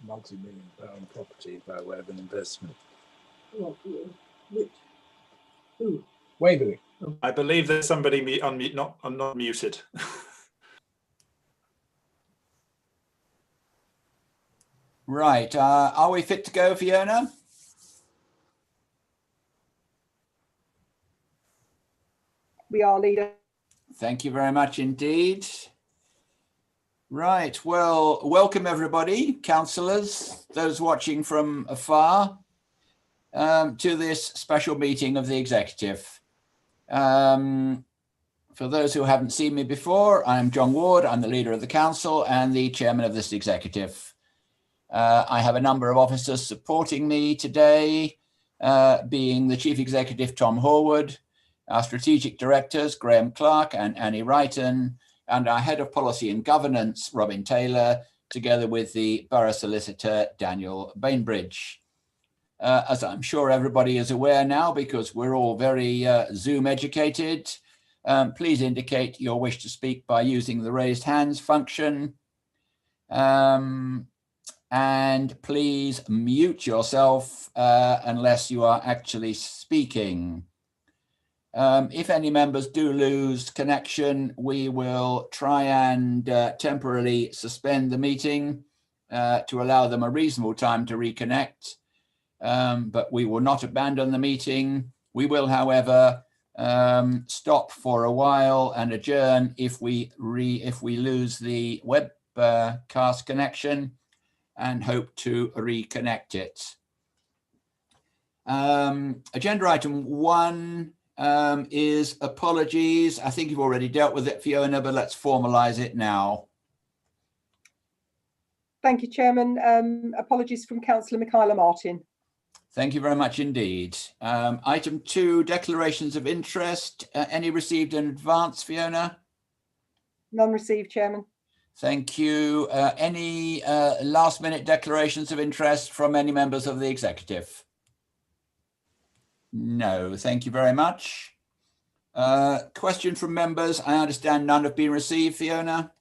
multi-million-pound property by way of an investment. Who? Waverley. I believe there's somebody unmute, not muted. Right, are we fit to go, Fiona? We are, leader. Thank you very much indeed. Right, well, welcome everybody, councillors, those watching from afar, to this special meeting of the executive. For those who haven't seen me before, I'm John Ward, I'm the leader of the council and the chairman of this executive. I have a number of officers supporting me today, being the chief executive, Tom Horwood, our strategic directors, Graham Clark and Annie Wrighton, and our head of policy and governance, Robin Taylor, together with the borough solicitor, Daniel Bainbridge. As I'm sure everybody is aware now, because we're all very Zoom educated, please indicate your wish to speak by using the raised hands function. And please mute yourself unless you are actually speaking. If any members do lose connection, we will try and temporarily suspend the meeting to allow them a reasonable time to reconnect. But we will not abandon the meeting. We will, however, stop for a while and adjourn if we lose the webcast connection, and hope to reconnect it. Agenda item 1 is apologies. I think you've already dealt with it, Fiona, but let's formalise it now. Thank you, Chairman. Apologies from Councillor Michaela Martin. Thank you very much indeed. Item 2, declarations of interest. Any received in advance, Fiona? None received, Chairman. Thank you. Any last minute declarations of interest from any members of the executive? No, thank you very much. Question from members. I understand none have been received, Fiona?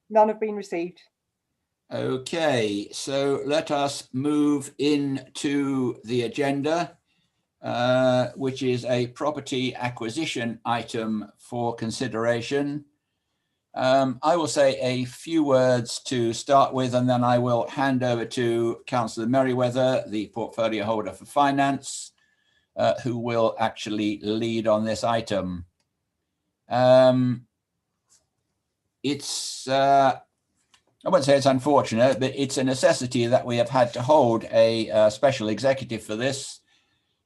None have been received. Okay, so let us move into the agenda, which is a property acquisition item for consideration. I will say a few words to start with, and then I will hand over to Councillor Merriweather, the portfolio holder for finance, who will actually lead on this item. It's, I won't say it's unfortunate, but it's a necessity that we have had to hold a special executive for this,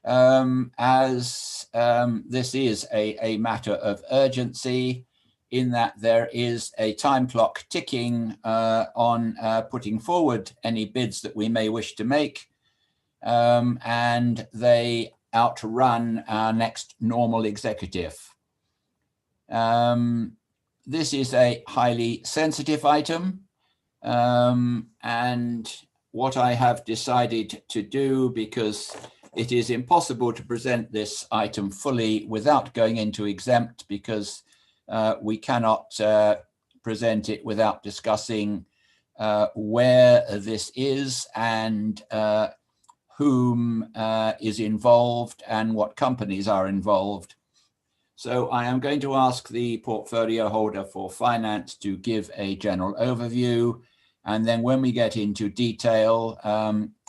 as this is a matter of urgency, in that there is a time clock ticking on putting forward any bids that we may wish to make, and they outrun our next normal executive. This is a highly sensitive item, and what I have decided to do, because it is impossible to present this item fully without going into exempt, because we cannot present it without discussing where this is and whom is involved and what companies are involved. So I am going to ask the portfolio holder for finance to give a general overview, and then when we get into detail,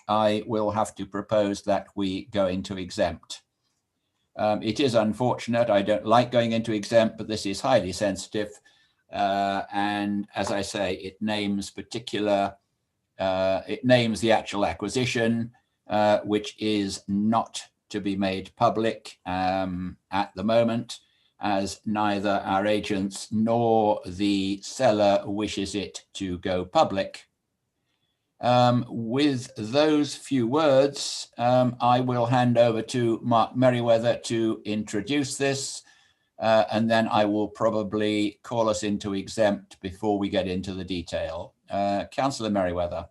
I will have to propose that we go into exempt. It is unfortunate, I don't like going into exempt, but this is highly sensitive. And as I say, it names the actual acquisition, which is not to be made public at the moment, as neither our agents nor the seller wishes it to go public. With those few words, I will hand over to Mark Merriweather to introduce this, and then I will probably call us into exempt before we get into the detail. Councillor Merriweather.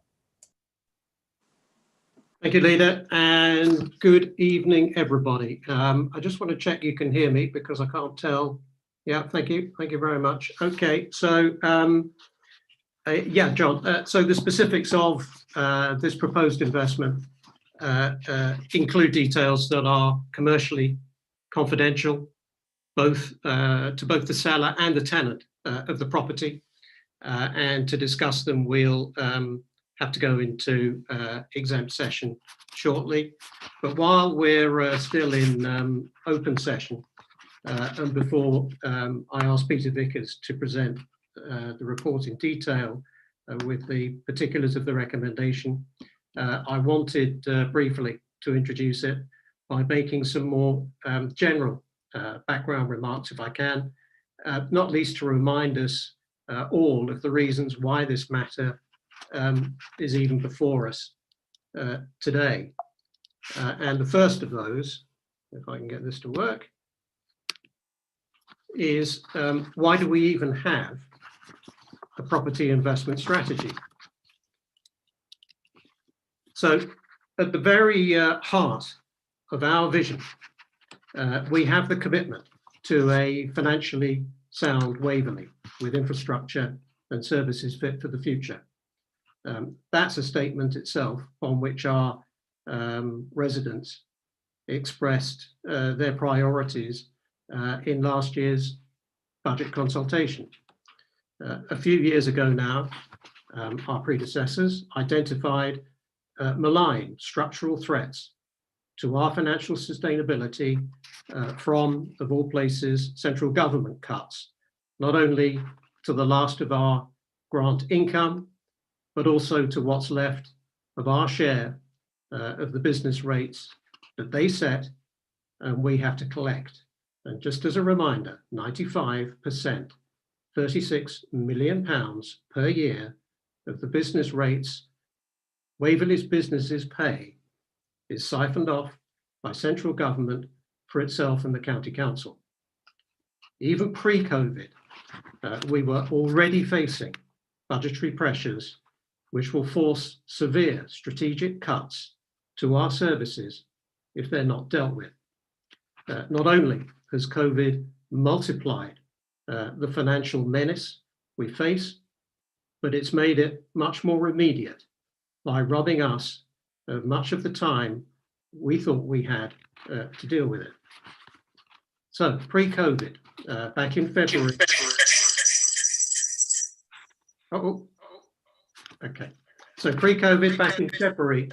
Thank you, Leader, and good evening, everybody. I just want to check you can hear me because I can't tell. Yeah, thank you. Thank you very much. Okay, so Yeah, John. So the specifics of this proposed investment include details that are commercially confidential, both to both the seller and the tenant of the property. And to discuss them, we'll have to go into exempt session shortly. But while we're still in open session, and before I ask Peter Vickers to present the report in detail with the particulars of the recommendation, I wanted briefly to introduce it by making some more general background remarks, if I can, not least to remind us all of the reasons why this matter is even before us today. And the first of those, if I can get this to work, is why do we even have a property investment strategy? So at the very heart of our vision, we have the commitment to a financially sound Waverley with infrastructure and services fit for the future. That's a statement itself on which our residents expressed their priorities in last year's budget consultation. A few years ago now, our predecessors identified malign structural threats to our financial sustainability from, of all places, central government cuts, not only to the last of our grant income, but also to what's left of our share of the business rates that they set and we have to collect. And just as a reminder, 95%, £36 million per year of the business rates Waverley's businesses pay is siphoned off by central government for itself and the county council. Even pre-COVID, we were already facing budgetary pressures which will force severe strategic cuts to our services if they're not dealt with. Not only has COVID multiplied the financial menace we face, but it's made it much more immediate by robbing us of much of the time we thought we had to deal with it. So pre-COVID, back in February. Okay. So pre-COVID, back in February,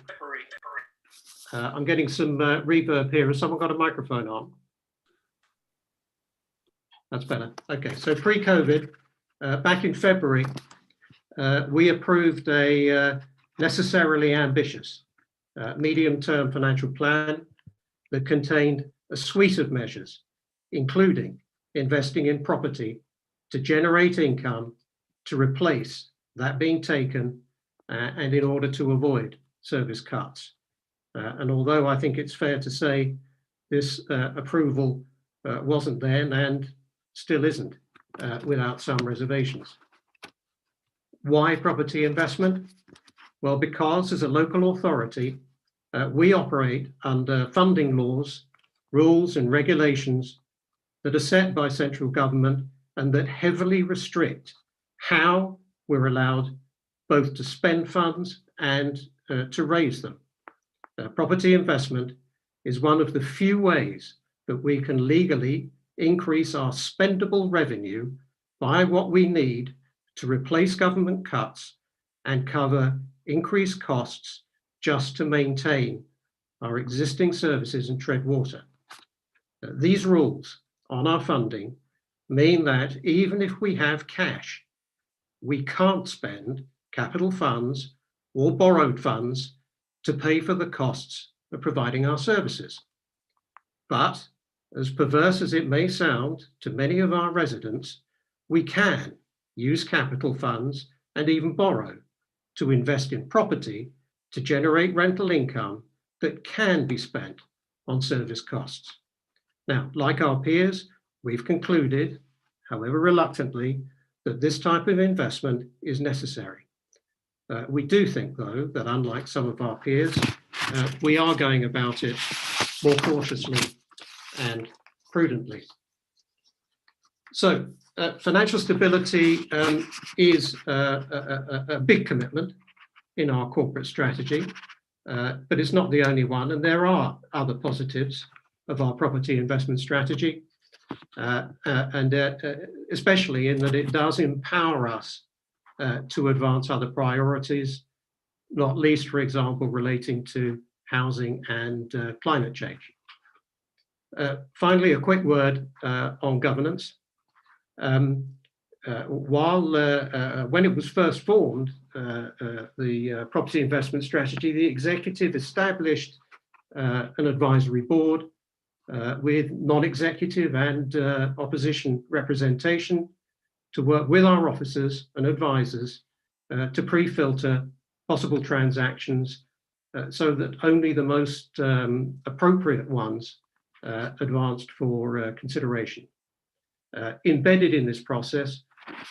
I'm getting some reverb here. Has someone got a microphone on? That's better. Okay. So pre-COVID, back in February, we approved a necessarily ambitious medium-term financial plan that contained a suite of measures, including investing in property to generate income to replace that being taken and in order to avoid service cuts. And although I think it's fair to say this approval wasn't then and still isn't without some reservations. Why property investment? Well, because as a local authority, we operate under funding laws, rules and regulations that are set by central government and that heavily restrict how we're allowed both to spend funds and to raise them. Property investment is one of the few ways that we can legally increase our spendable revenue by what we need to replace government cuts and cover increased costs just to maintain our existing services and tread water. These rules on our funding mean that even if we have cash, we can't spend capital funds or borrowed funds to pay for the costs of providing our services. But as perverse as it may sound to many of our residents, we can use capital funds and even borrow to invest in property to generate rental income that can be spent on service costs. Now, like our peers, we've concluded, however reluctantly, that this type of investment is necessary. We do think, though, that unlike some of our peers, we are going about it more cautiously and prudently. So Financial stability is a big commitment in our corporate strategy, but it's not the only one, and there are other positives of our property investment strategy, and especially in that it does empower us to advance other priorities, not least, for example, relating to housing and climate change. Finally, a quick word on governance. When it was first formed, the property investment strategy, the executive established an advisory board with non-executive and opposition representation to work with our officers and advisors to pre-filter possible transactions so that only the most appropriate ones advanced for consideration. Embedded in this process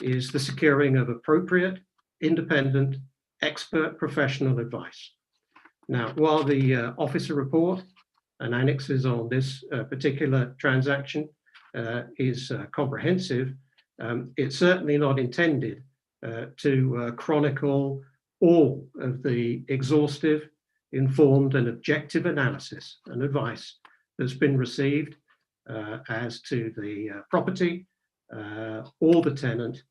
is the securing of appropriate, independent, expert professional advice. Now, while the officer report and annexes on this particular transaction is comprehensive, it's certainly not intended to chronicle all of the exhaustive, informed and objective analysis and advice that's been received as to the property or the tenant,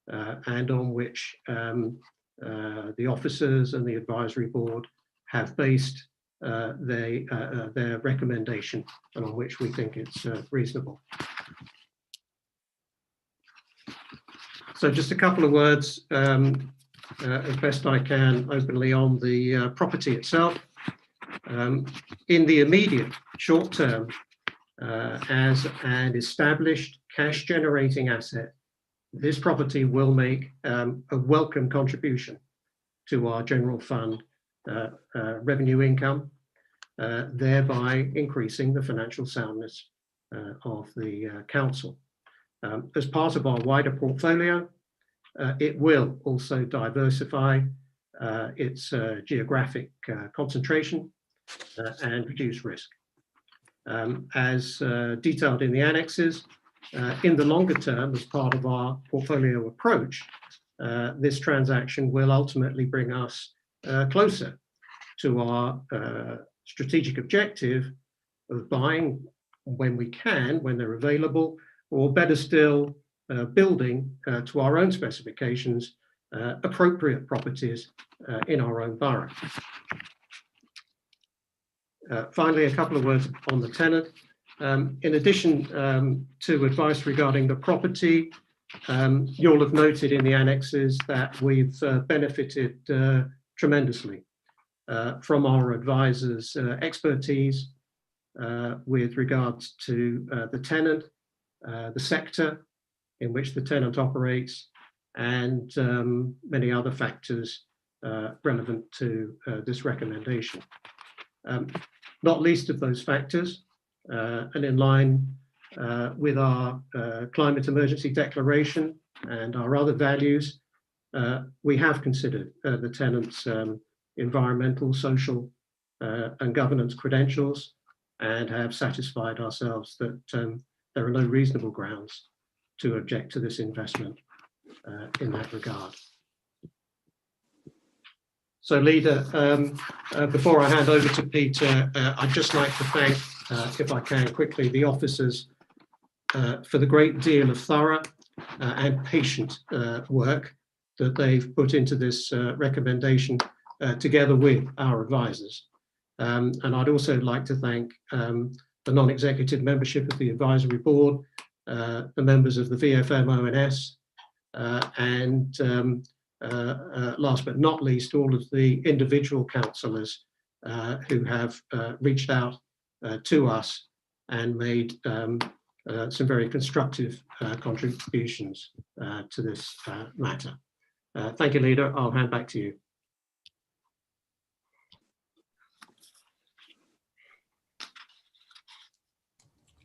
and on which the officers and the advisory board have based their recommendation, and on which we think it's reasonable. So just a couple of words, as best I can, openly on the property itself. In the immediate short term, as an established cash generating asset, this property will make a welcome contribution to our general fund revenue income, thereby increasing the financial soundness of the council. As part of our wider portfolio, it will also diversify its geographic concentration and reduce risk. As detailed in the annexes, in the longer term, as part of our portfolio approach, this transaction will ultimately bring us closer to our strategic objective of buying when we can, when they're available, or better still, building to our own specifications, appropriate properties in our own borough. Finally, a couple of words on the tenant. In addition to advice regarding the property, you'll have noted in the annexes that we've benefited tremendously from our advisors' expertise with regards to the tenant, the sector in which the tenant operates, and many other factors relevant to this recommendation. Not least of those factors, and in line with our climate emergency declaration and our other values, we have considered the tenant's environmental, social, and governance credentials, and have satisfied ourselves that there are no reasonable grounds to object to this investment in that regard. So, Leader, before I hand over to Peter, I'd just like to thank, if I can quickly, the officers for the great deal of thorough and patient work that they've put into this recommendation together with our advisors. And I'd also like to thank the non-executive membership of the advisory board, the members of the VFM ONS, and last but not least, all of the individual councillors who have reached out to us and made some very constructive contributions to this matter. Thank you, Leader. I'll hand back to you.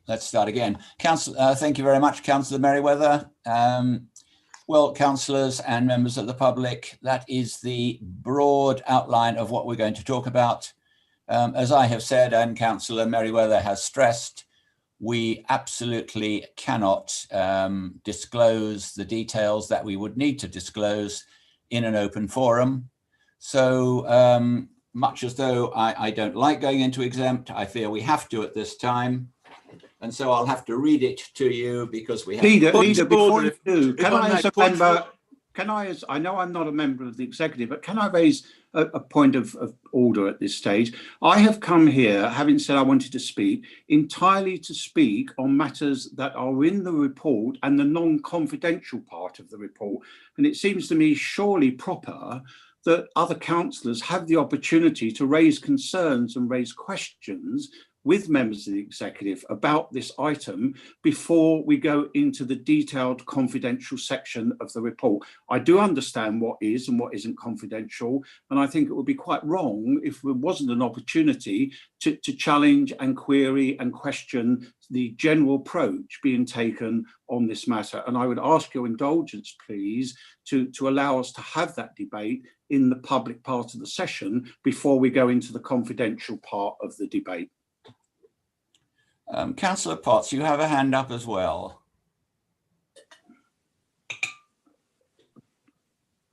Let's start again. Thank you very much, Councillor Merriweather. Well, councillors and members of the public, that is the broad outline of what we're going to talk about. As I have said, and Councillor Merriweather has stressed, we absolutely cannot disclose the details that we would need to disclose in an open forum. So much as though I don't like going into exempt, I fear we have to at this time. And so I'll have to read it to you because we have... Leader, before you do, can I as a member, I know I'm not a member of the executive, but can I raise a point of order at this stage? I have come here, having said I wanted to speak, entirely to speak on matters that are in the report and the non-confidential part of the report. And it seems to me surely proper that other councillors have the opportunity to raise concerns and raise questions with members of the executive about this item before we go into the detailed confidential section of the report. I do understand what is and what isn't confidential, and I think it would be quite wrong if there wasn't an opportunity to challenge and query and question the general approach being taken on this matter. And I would ask your indulgence, please, to allow us to have that debate in the public part of the session before we go into the confidential part of the debate. Councillor Potts, you have a hand up as well.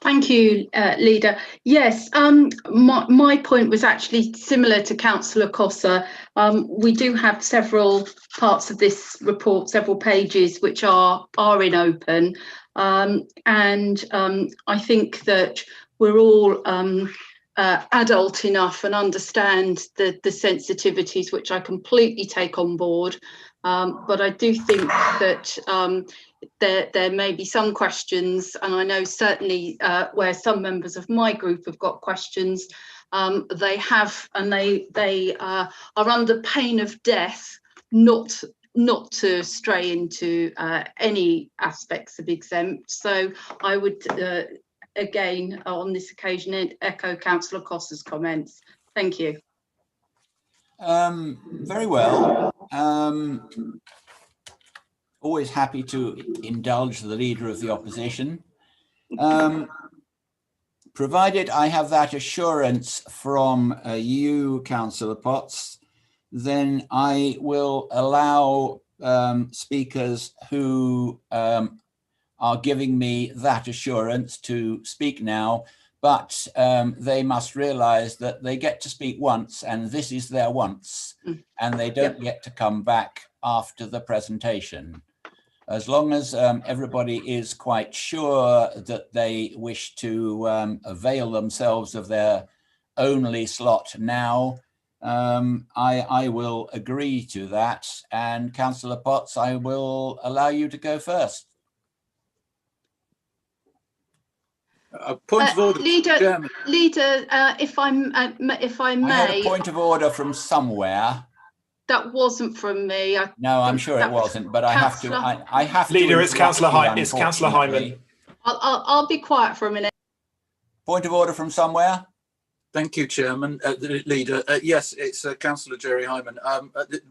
Thank you, Leader. Yes, my point was actually similar to Councillor Cosser. We do have several parts of this report, several pages, which are in open. And I think that we're all adult enough and understand the sensitivities, which I completely take on board. But I do think that there may be some questions, and I know certainly where some members of my group have got questions, they are under pain of death not to stray into any aspects of exempt. So I would again, on this occasion, echo Councillor Cosser's comments. Thank you. Very well. Always happy to indulge the Leader of the Opposition. Provided I have that assurance from you, Councillor Potts, then I will allow speakers who are giving me that assurance to speak now, but they must realise that they get to speak once, and this is their once, and they don't get to come back after the presentation. As long as everybody is quite sure that they wish to avail themselves of their only slot now, I will agree to that. And Councillor Potts, I will allow you to go first. Point of order, Leader, Chairman. Leader, if I may. I had a point of order from somewhere. That wasn't from me. No, I'm sure it wasn't, but I have to. I have to. Leader, it's Councillor Hyman. unfortunately. I'll be quiet for a minute. Point of order from somewhere. Thank you, Chairman. Leader. Yes, it's Councillor Jerry Hyman.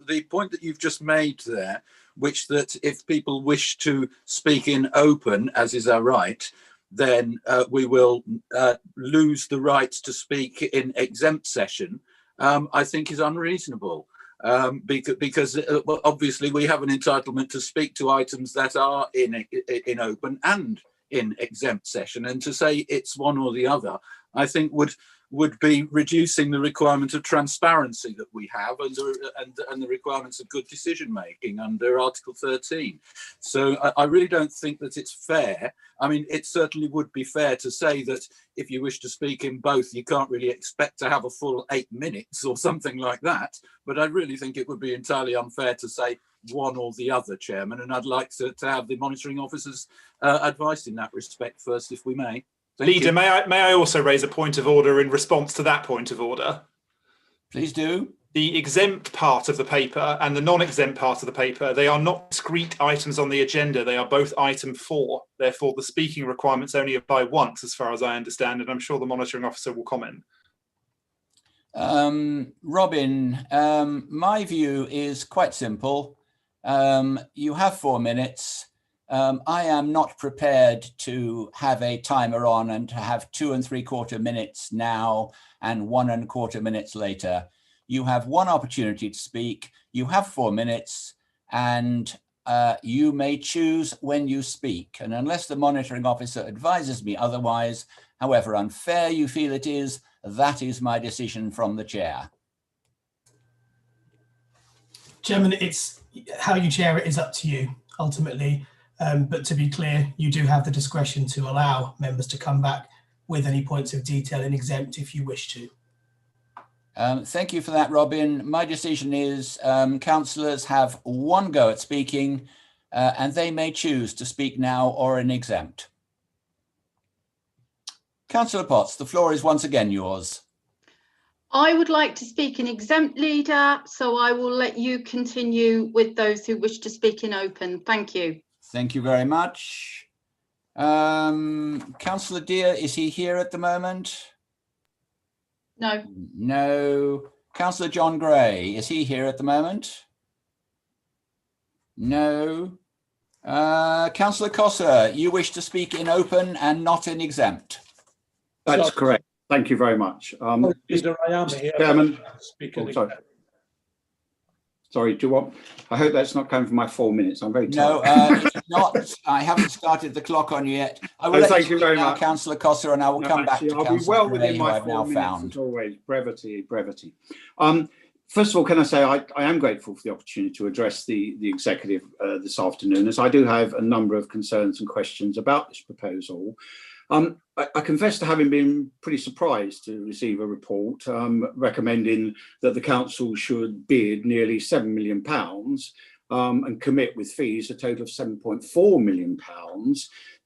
The point that you've just made there, which that if people wish to speak in open, as is our right, then we will lose the right to speak in exempt session, I think is unreasonable. Because obviously we have an entitlement to speak to items that are in open and in exempt session, and to say it's one or the other, I think would be reducing the requirement of transparency that we have and the requirements of good decision making under Article 13. So I really don't think that it's fair. I mean, it certainly would be fair to say that if you wish to speak in both, you can't really expect to have a full 8 minutes or something like that. But I really think it would be entirely unfair to say one or the other, Chairman. And I'd like to have the monitoring officers' advice in that respect first, if we may. Leader, may I also raise a point of order in response to that point of order? Please do. The exempt part of the paper and the non-exempt part of the paper, they are not discrete items on the agenda. They are both item 4. Therefore, the speaking requirements only apply once, as far as I understand, and I'm sure the monitoring officer will comment. Robin, my view is quite simple. You have 4 minutes. I am not prepared to have a timer on and to have 2 3/4 minutes now and 1 1/4 minutes later. You have one opportunity to speak. You have 4 minutes, and you may choose when you speak. And unless the monitoring officer advises me otherwise, however unfair you feel it is, that is my decision from the chair. Chairman, it's how you chair it is up to you ultimately. But to be clear, you do have the discretion to allow members to come back with any points of detail in exempt if you wish to. Thank you for that, Robin. My decision is councillors have one go at speaking and they may choose to speak now or in exempt. Councillor Potts, the floor is once again yours. I would like to speak in exempt, Leader, so I will let you continue with those who wish to speak in open. Thank you. Thank you very much. Councillor Deere, is he here at the moment? No. No. Councillor John Gray, is he here at the moment? No. Councillor Cosser, you wish to speak in open and not in exempt? That's correct. Thank you very much. Leader, I am here. Chairman, Speaking. Sorry, do you want? I hope that's not coming for my 4 minutes. I'm very No, tired. it's not. I haven't started the clock on you yet. I will let thank you very now, much, Councillor Cosser, and I will come back to I'll be Councillor well Gray, within who my I've 4 now minutes found. as always. Brevity. First of all, can I say I am grateful for the opportunity to address the executive this afternoon, as I do have a number of concerns and questions about this proposal. I confess to having been pretty surprised to receive a report recommending that the council should bid nearly £7 million and commit with fees a total of £7.4 million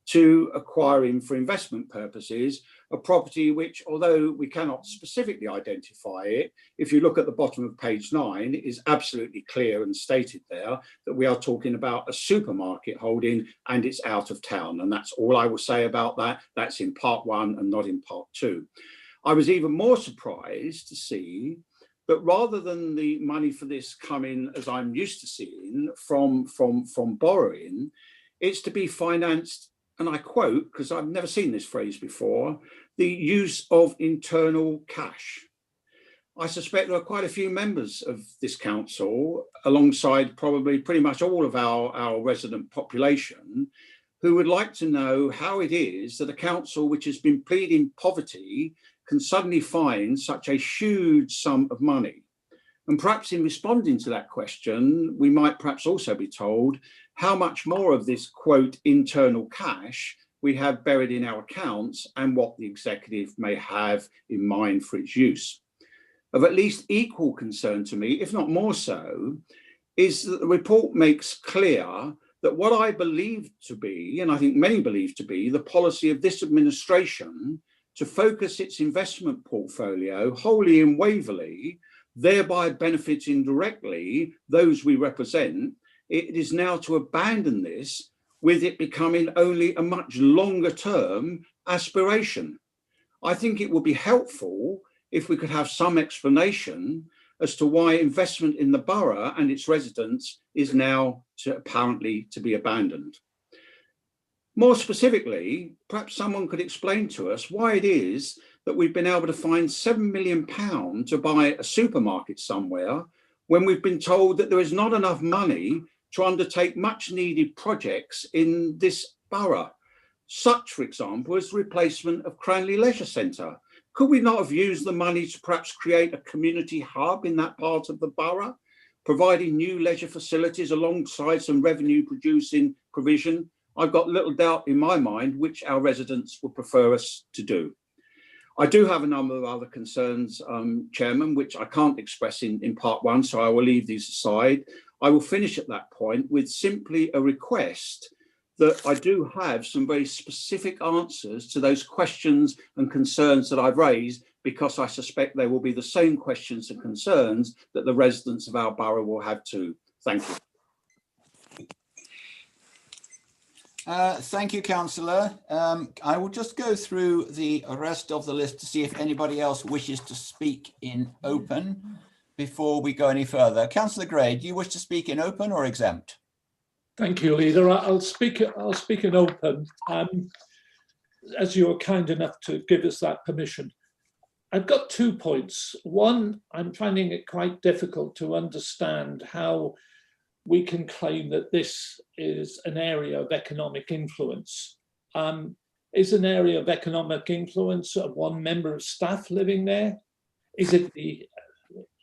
to acquiring for investment purposes a property which, although we cannot specifically identify it, if you look at the bottom of page 9, it is absolutely clear and stated there that we are talking about a supermarket holding and it's out of town. And that's all I will say about that. That's in part 1 and not in part 2. I was even more surprised to see that rather than the money for this coming, as I'm used to seeing, from borrowing, it's to be financed, and I quote, because I've never seen this phrase before, the use of internal cash. I suspect there are quite a few members of this council, alongside probably pretty much all of our resident population, who would like to know how it is that a council which has been pleading poverty can suddenly find such a huge sum of money. And perhaps in responding to that question, we might perhaps also be told how much more of this, quote, internal cash we have buried in our accounts and what the executive may have in mind for its use. Of at least equal concern to me, if not more so, is that the report makes clear that what I believe to be, and I think many believe to be, the policy of this administration to focus its investment portfolio wholly in Waverley, thereby benefiting directly those we represent, it is now to abandon this, with it becoming only a much longer term aspiration. I think it would be helpful if we could have some explanation as to why investment in the borough and its residents is now apparently to be abandoned. More specifically, perhaps someone could explain to us why it is that we've been able to find £7 million to buy a supermarket somewhere when we've been told that there is not enough money to undertake much needed projects in this borough, such, for example, as the replacement of Cranley Leisure Centre. Could we not have used the money to perhaps create a community hub in that part of the borough, providing new leisure facilities alongside some revenue producing provision? I've got little doubt in my mind which our residents would prefer us to do. I do have a number of other concerns, Chairman, which I can't express in part 1, so I will leave these aside. I will finish at that point with simply a request that I do have some very specific answers to those questions and concerns that I've raised, because I suspect they will be the same questions and concerns that the residents of our borough will have too. Thank you. Thank you, Councillor. I will just go through the rest of the list to see if anybody else wishes to speak in open before we go any further. Councillor Gray, do you wish to speak in open or exempt? Thank you, Leader. I'll speak in open, as you are kind enough to give us that permission. I've got 2 points. One, I'm finding it quite difficult to understand how we can claim that this is an area of economic influence. Is an area of economic influence one member of staff living there? Is it the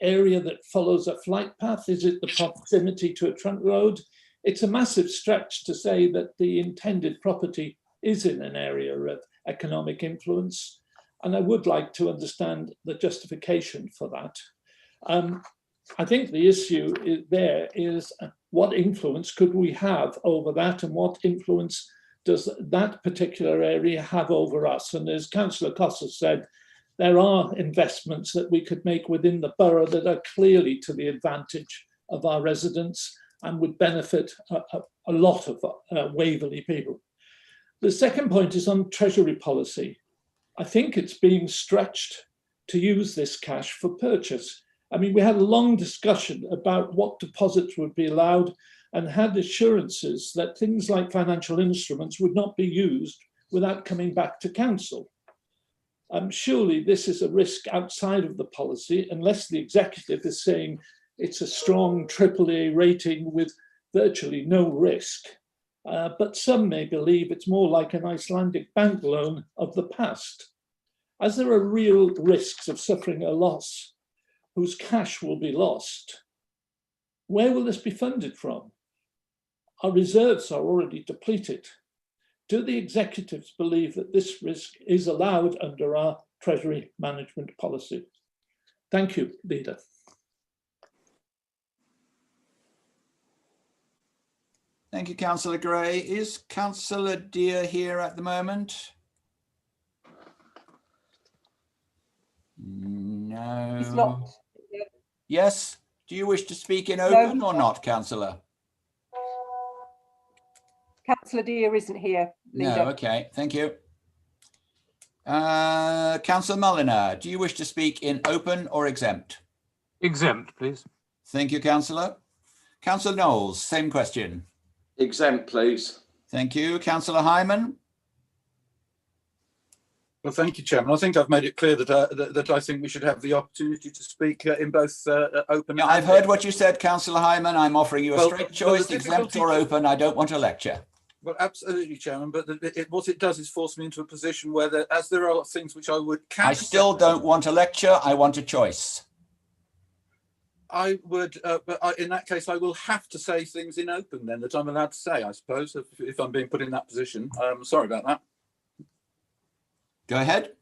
area that follows a flight path? Is it the proximity to a trunk road? It's a massive stretch to say that the intended property is in an area of economic influence. And I would like to understand the justification for that. I think the issue there is what influence could we have over that, and what influence does that particular area have over us? And as Councillor Cosser said, there are investments that we could make within the borough that are clearly to the advantage of our residents and would benefit a lot of Waverley people. The second point is on Treasury policy. I think it's being stretched to use this cash for purchase. I mean, we had a long discussion about what deposits would be allowed and had assurances that things like financial instruments would not be used without coming back to council. Surely this is a risk outside of the policy, unless the executive is saying it's a strong AAA rating with virtually no risk. But some may believe it's more like an Icelandic bank loan of the past. As there are real risks of suffering a loss whose cash will be lost, where will this be funded from? Our reserves are already depleted. Do the executives believe that this risk is allowed under our Treasury management policy? Thank you, Leader. Thank you, Councillor Gray. Is Councillor Dear here at the moment? No. It's not. Yes. Do you wish to speak in open or not, Councillor? Councillor Dear isn't here, Leader. No, okay, thank you. Councillor Mulliner, do you wish to speak in open or exempt? Exempt, please. Thank you, Councillor. Councillor Knowles, same question. Exempt, please. Thank you. Councillor Hyman. Well, thank you, Chairman. I think I've made it clear that I think we should have the opportunity to speak in both open. Yeah, I've heard what you said, Councillor Hyman. I'm offering you a straight choice, exempt or open. I don't want a lecture. Well, absolutely, Chairman. But what it does is force me into a position where, as there are things which I would. I still don't want a lecture. I want a choice. I would, but in that case, I will have to say things in open then that I'm allowed to say, I suppose, if I'm being put in that position. Sorry about that. Go ahead.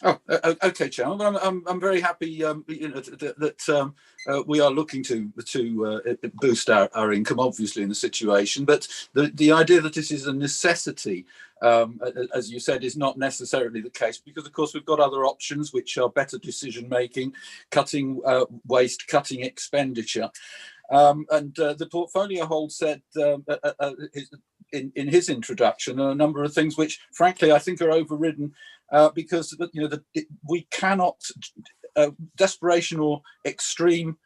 Oh, okay, Chairman. Well, I'm very happy, that we are looking to boost our income, obviously, in the situation. But the idea that this is a necessity, as you said, is not necessarily the case, because, of course, we've got other options which are better decision making, cutting waste, cutting expenditure. And the portfolio hold said in his introduction a number of things which, frankly, I think are overridden. Because we cannot, desperation or extreme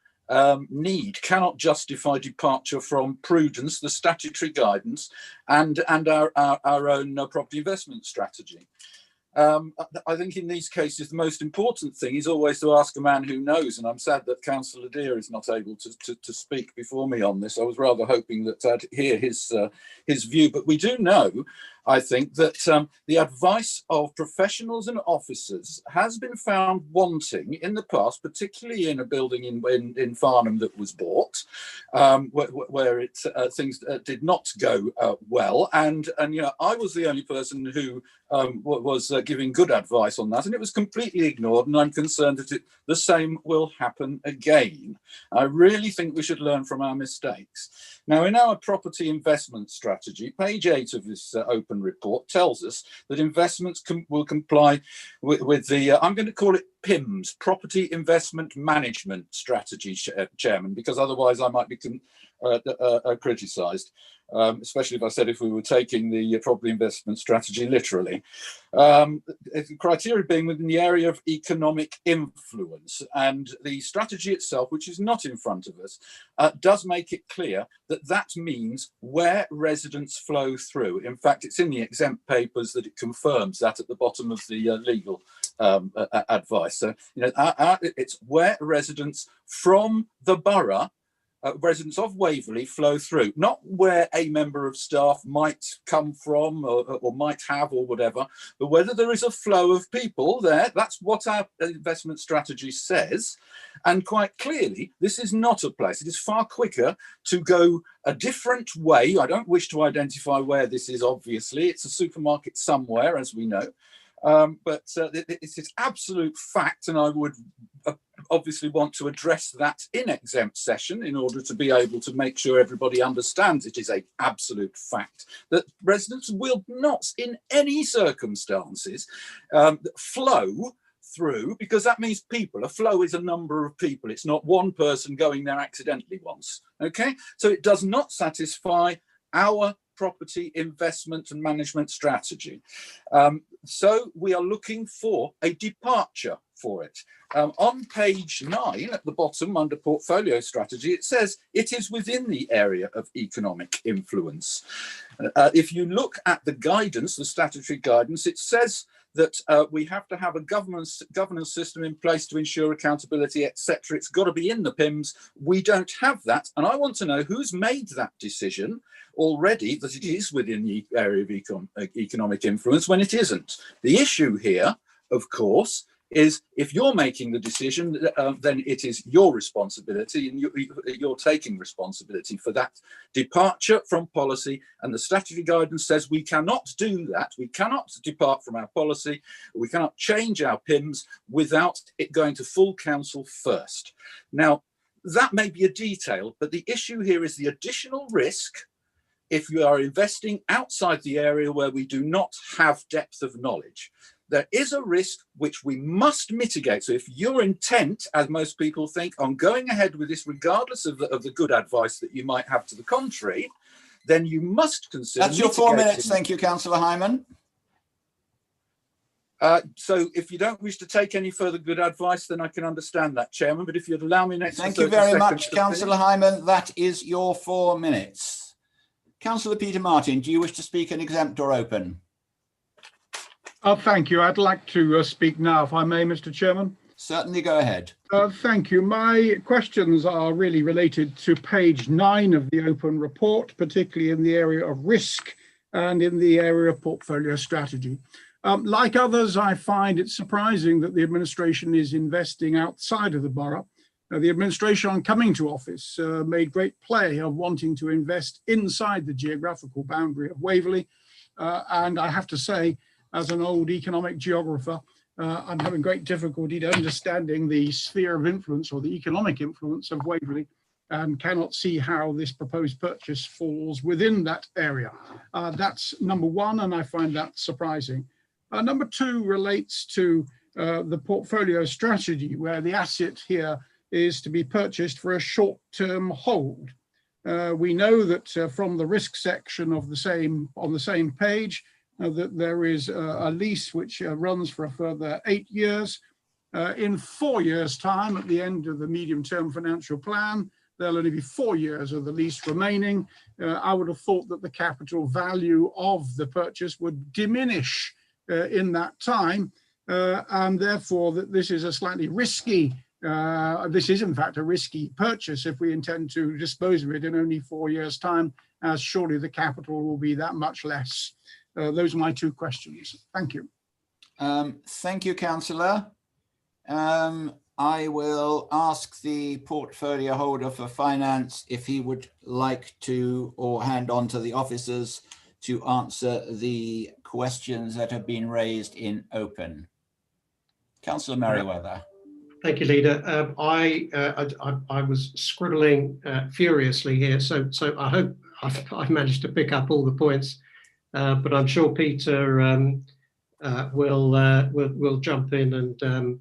need cannot justify departure from prudence, the statutory guidance, and our own property investment strategy. I think in these cases, the most important thing is always to ask a man who knows, and I'm sad that Councillor Dear is not able to speak before me on this. I was rather hoping that I'd hear his view, but we do know, I think, that the advice of professionals and officers has been found wanting in the past, particularly in a building in Farnham that was bought, where things did not go well, and I was the only person who was giving good advice on that, and it was completely ignored, and I'm concerned that the same will happen again. I really think we should learn from our mistakes. Now, in our property investment strategy, page 8 of this open report tells us that investments will comply with the, I'm going to call it PIMS, Property Investment Management Strategy, Chairman, because otherwise I might be criticised. Especially if I said if we were taking the property investment strategy literally. The criteria being within the area of economic influence, and the strategy itself, which is not in front of us, does make it clear that that means where residents flow through. In fact, it's in the exempt papers that it confirms that at the bottom of the legal advice. So, it's where residents from the borough residents of Waverley flow through, not where a member of staff might come from or might have or whatever, but whether there is a flow of people there. That's what our investment strategy says. And quite clearly, this is not a place. It is far quicker to go a different way. I don't wish to identify where this is, obviously. It's a supermarket somewhere, as we know. But it's absolute fact, and I would obviously want to address that in exempt session in order to be able to make sure everybody understands it is an absolute fact that residents will not in any circumstances flow through, because that means people. A flow is a number of people. It's not one person going there accidentally once. Okay, so it does not satisfy our property investment and management strategy. So we are looking for a departure for it. On page 9 at the bottom under portfolio strategy, it says it is within the area of economic influence. If you look at the guidance, the statutory guidance, it says that we have to have a governance system in place to ensure accountability, etc. It's got to be in the PIMS. We don't have that. And I want to know who's made that decision already that it is within the area of economic influence when it isn't. The issue here, of course, is if you're making the decision, then it is your responsibility, and you're taking responsibility for that departure from policy. And the statutory guidance says we cannot do that. We cannot depart from our policy. We cannot change our PIMS without it going to full council first. Now, that may be a detail, but the issue here is the additional risk if you are investing outside the area where we do not have depth of knowledge. There is a risk which we must mitigate. So if you're intent, as most people think, on going ahead with this, regardless of the good advice that you might have to the contrary, then you must consider. That's your 4 minutes. Thank you, Councillor Hyman. So if you don't wish to take any further good advice, then I can understand that, Chairman. But if you'd allow me next. Thank you very much, Councillor Hyman. That is your 4 minutes. Councillor Peter Martin, do you wish to speak in exempt or open? Thank you. I'd like to speak now, if I may, Mr. Chairman. Certainly, go ahead. Thank you. My questions are really related to page 9 of the open report, particularly in the area of risk and in the area of portfolio strategy. Like others, I find it surprising that the administration is investing outside of the borough. The administration, on coming to office, made great play of wanting to invest inside the geographical boundary of Waverley. And I have to say, as an old economic geographer, I'm having great difficulty understanding the sphere of influence or the economic influence of Waverley, and cannot see how this proposed purchase falls within that area. That's number one, and I find that surprising. Number two relates to the portfolio strategy, where the asset here is to be purchased for a short-term hold. We know that from the risk section of on the same page, that there is a lease which runs for a further 8 years. In 4 years' time, at the end of the medium-term financial plan, there'll only be 4 years of the lease remaining. I would have thought that the capital value of the purchase would diminish in that time, and therefore that this is a slightly risky, this is in fact a risky purchase if we intend to dispose of it in only 4 years' time, as surely the capital will be that much less. Those are my two questions. Thank you. Thank you, Councillor. I will ask the portfolio holder for finance if he would like to, or hand on to the officers to answer the questions that have been raised in open. Councillor Merriweather. Thank you, Leader. I was scribbling furiously here, so I hope I've managed to pick up all the points. But I'm sure Peter will jump in and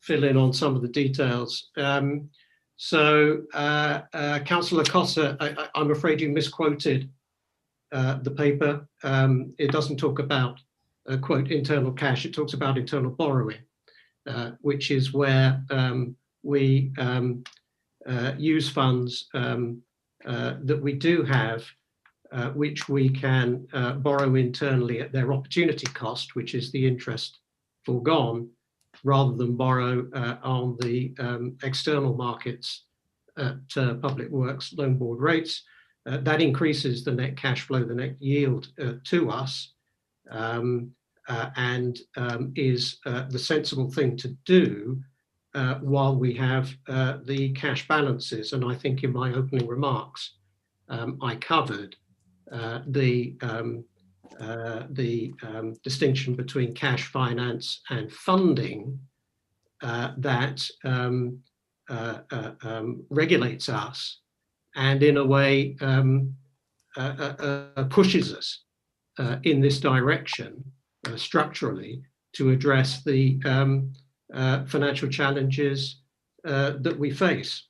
fill in on some of the details. Councillor Cosser, I'm afraid you misquoted the paper. It doesn't talk about, quote, internal cash. It talks about internal borrowing, which is where we use funds that we do have, which we can borrow internally at their opportunity cost, which is the interest foregone, rather than borrow on the external markets at Public Works loan board rates. That increases the net cash flow, the net yield to us, and is the sensible thing to do while we have the cash balances. And I think in my opening remarks, I covered the distinction between cash finance and funding that regulates us and in a way pushes us in this direction structurally to address the financial challenges that we face.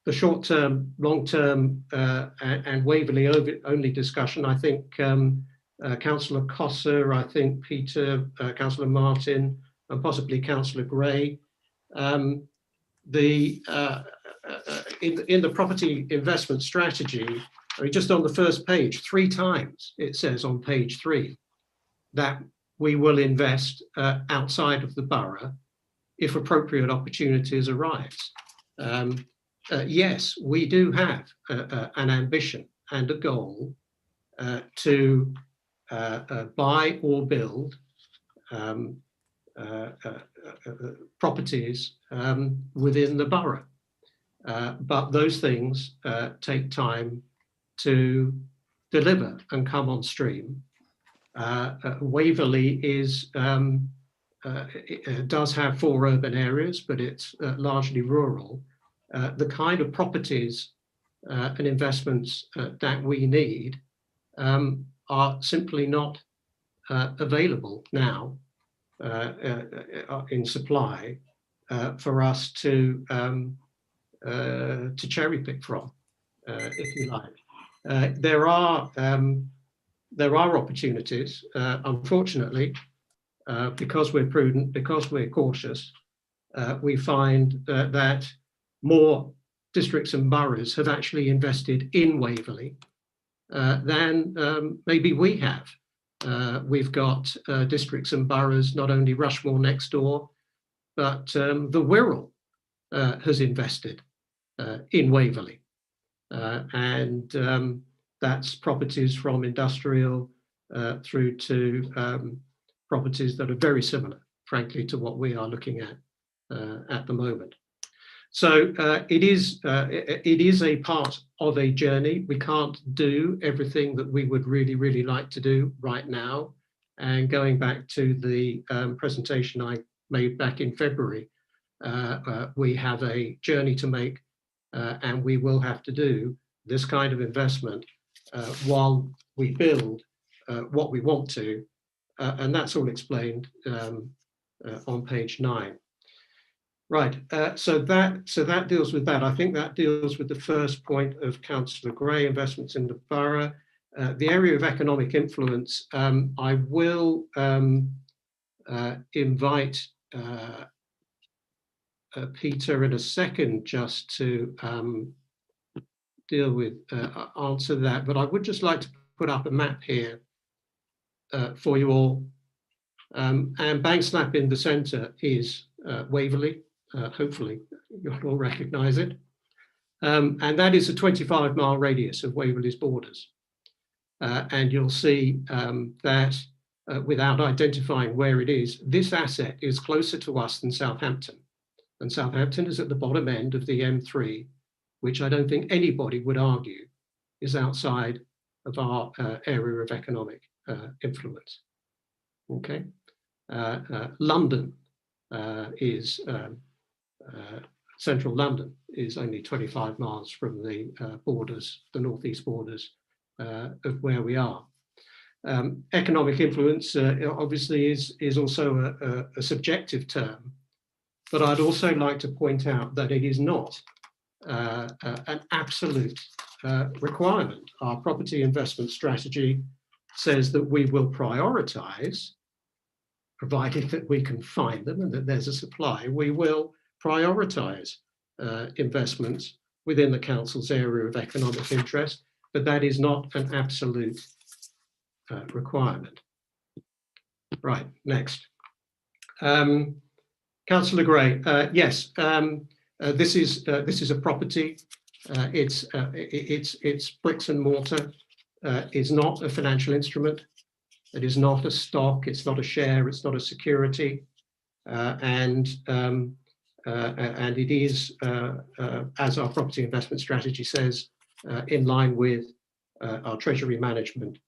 The short-term, long-term and Waverley only discussion, I think Councillor Cosser, I think Peter, Councillor Martin, and possibly Councillor Gray. In the property investment strategy, I mean, just on the first page, 3 times it says on page 3 that we will invest outside of the borough if appropriate opportunities arise. Yes, we do have an ambition and a goal to buy or build properties within the borough. But those things take time to deliver and come on stream. Waverley does have 4 urban areas, but it's largely rural. The kind of properties and investments that we need are simply not available now in supply for us to cherry pick from, if you like. There are opportunities, unfortunately, because we're prudent, because we're cautious. We find that more districts and boroughs have actually invested in Waverley than maybe we have. We've got districts and boroughs, not only Rushmore next door, but the Wirral has invested in Waverley. And that's properties from industrial through to properties that are very similar, frankly, to what we are looking at the moment. So it is a part of a journey. We can't do everything that we would really, really like to do right now. And going back to the presentation I made back in February, we have a journey to make, and we will have to do this kind of investment while we build what we want to. And that's all explained on page 9. Right, so that deals with that. I think that deals with the first point of Councillor Gray, investments in the borough. The area of economic influence, I will invite Peter in a second just to deal with, answer that, but I would just like to put up a map here for you all. And bang slap in the centre is Waverley. Hopefully you'll all recognise it. And that is a 25-mile radius of Waverley's borders. And you'll see that without identifying where it is, this asset is closer to us than Southampton. And Southampton is at the bottom end of the M3, which I don't think anybody would argue is outside of our area of economic influence. Okay. London is central London is only 25 miles from the borders, the northeast borders of where we are. Economic influence obviously is also a subjective term, but I'd also like to point out that it is not an absolute requirement. Our property investment strategy says that we will prioritise, provided that we can find them and that there's a supply, we will prioritise investments within the council's area of economic interest, but that is not an absolute requirement. Right, next. Councillor Gray, yes, this is a property. It's bricks and mortar. Is not a financial instrument. It is not a stock. It's not a share. It's not a security, and it is, as our property investment strategy says, in line with our treasury management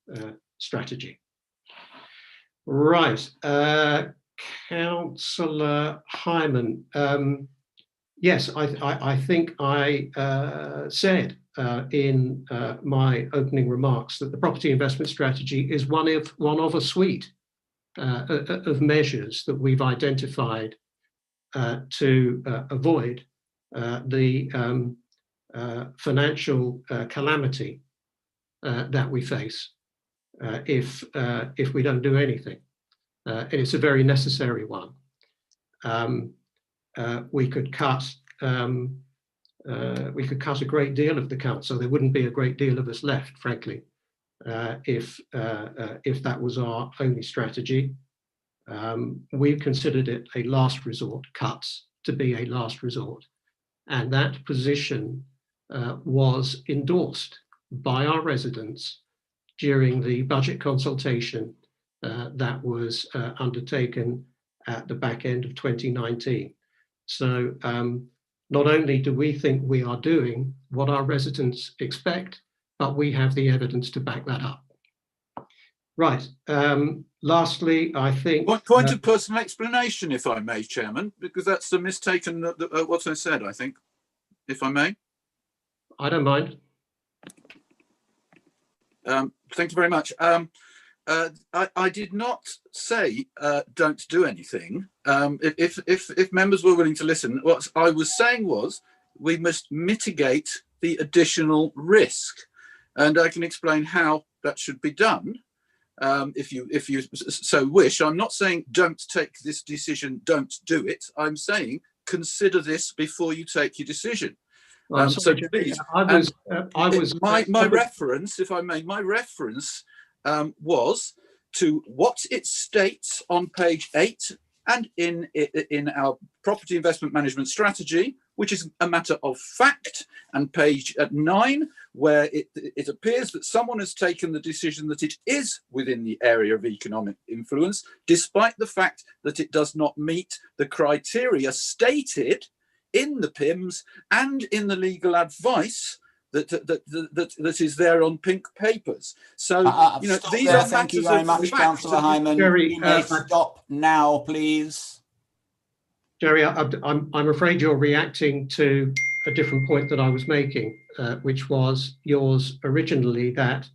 strategy. Right. Councillor Hyman, yes, I think I said in my opening remarks that the property investment strategy is one of a suite of measures that we've identified to avoid the financial calamity that we face if we don't do anything. And it's a very necessary one. We could cut a great deal of the council. There wouldn't be a great deal of us left, frankly, if that was our only strategy. We've considered it a last resort, cuts to be a last resort, and that position was endorsed by our residents during the budget consultation that was undertaken at the back end of 2019. So not only do we think we are doing what our residents expect, but we have the evidence to back that up. Right. Lastly, I think... Point of personal explanation, if I may, Chairman, because that's a mistaken what I said, I think, if I may. I don't mind. Thank you very much. I did not say don't do anything. If members were willing to listen, what I was saying was we must mitigate the additional risk, and I can explain how that should be done if you so wish. I'm not saying don't take this decision, don't do it. I'm saying consider this before you take your decision. So please, my reference, if I may, my reference was to what it states on page 8 and in our property investment management strategy, which is a matter of fact, and page 9, where it appears that someone has taken the decision that it is within the area of economic influence, despite the fact that it does not meet the criteria stated in the PIMS and in the legal advice that is there on pink papers. So these are thank you very much, Councillor Hyman. You may stop now, please. Jerry, I'm afraid you're reacting to a different point that I was making, which was yours originally, that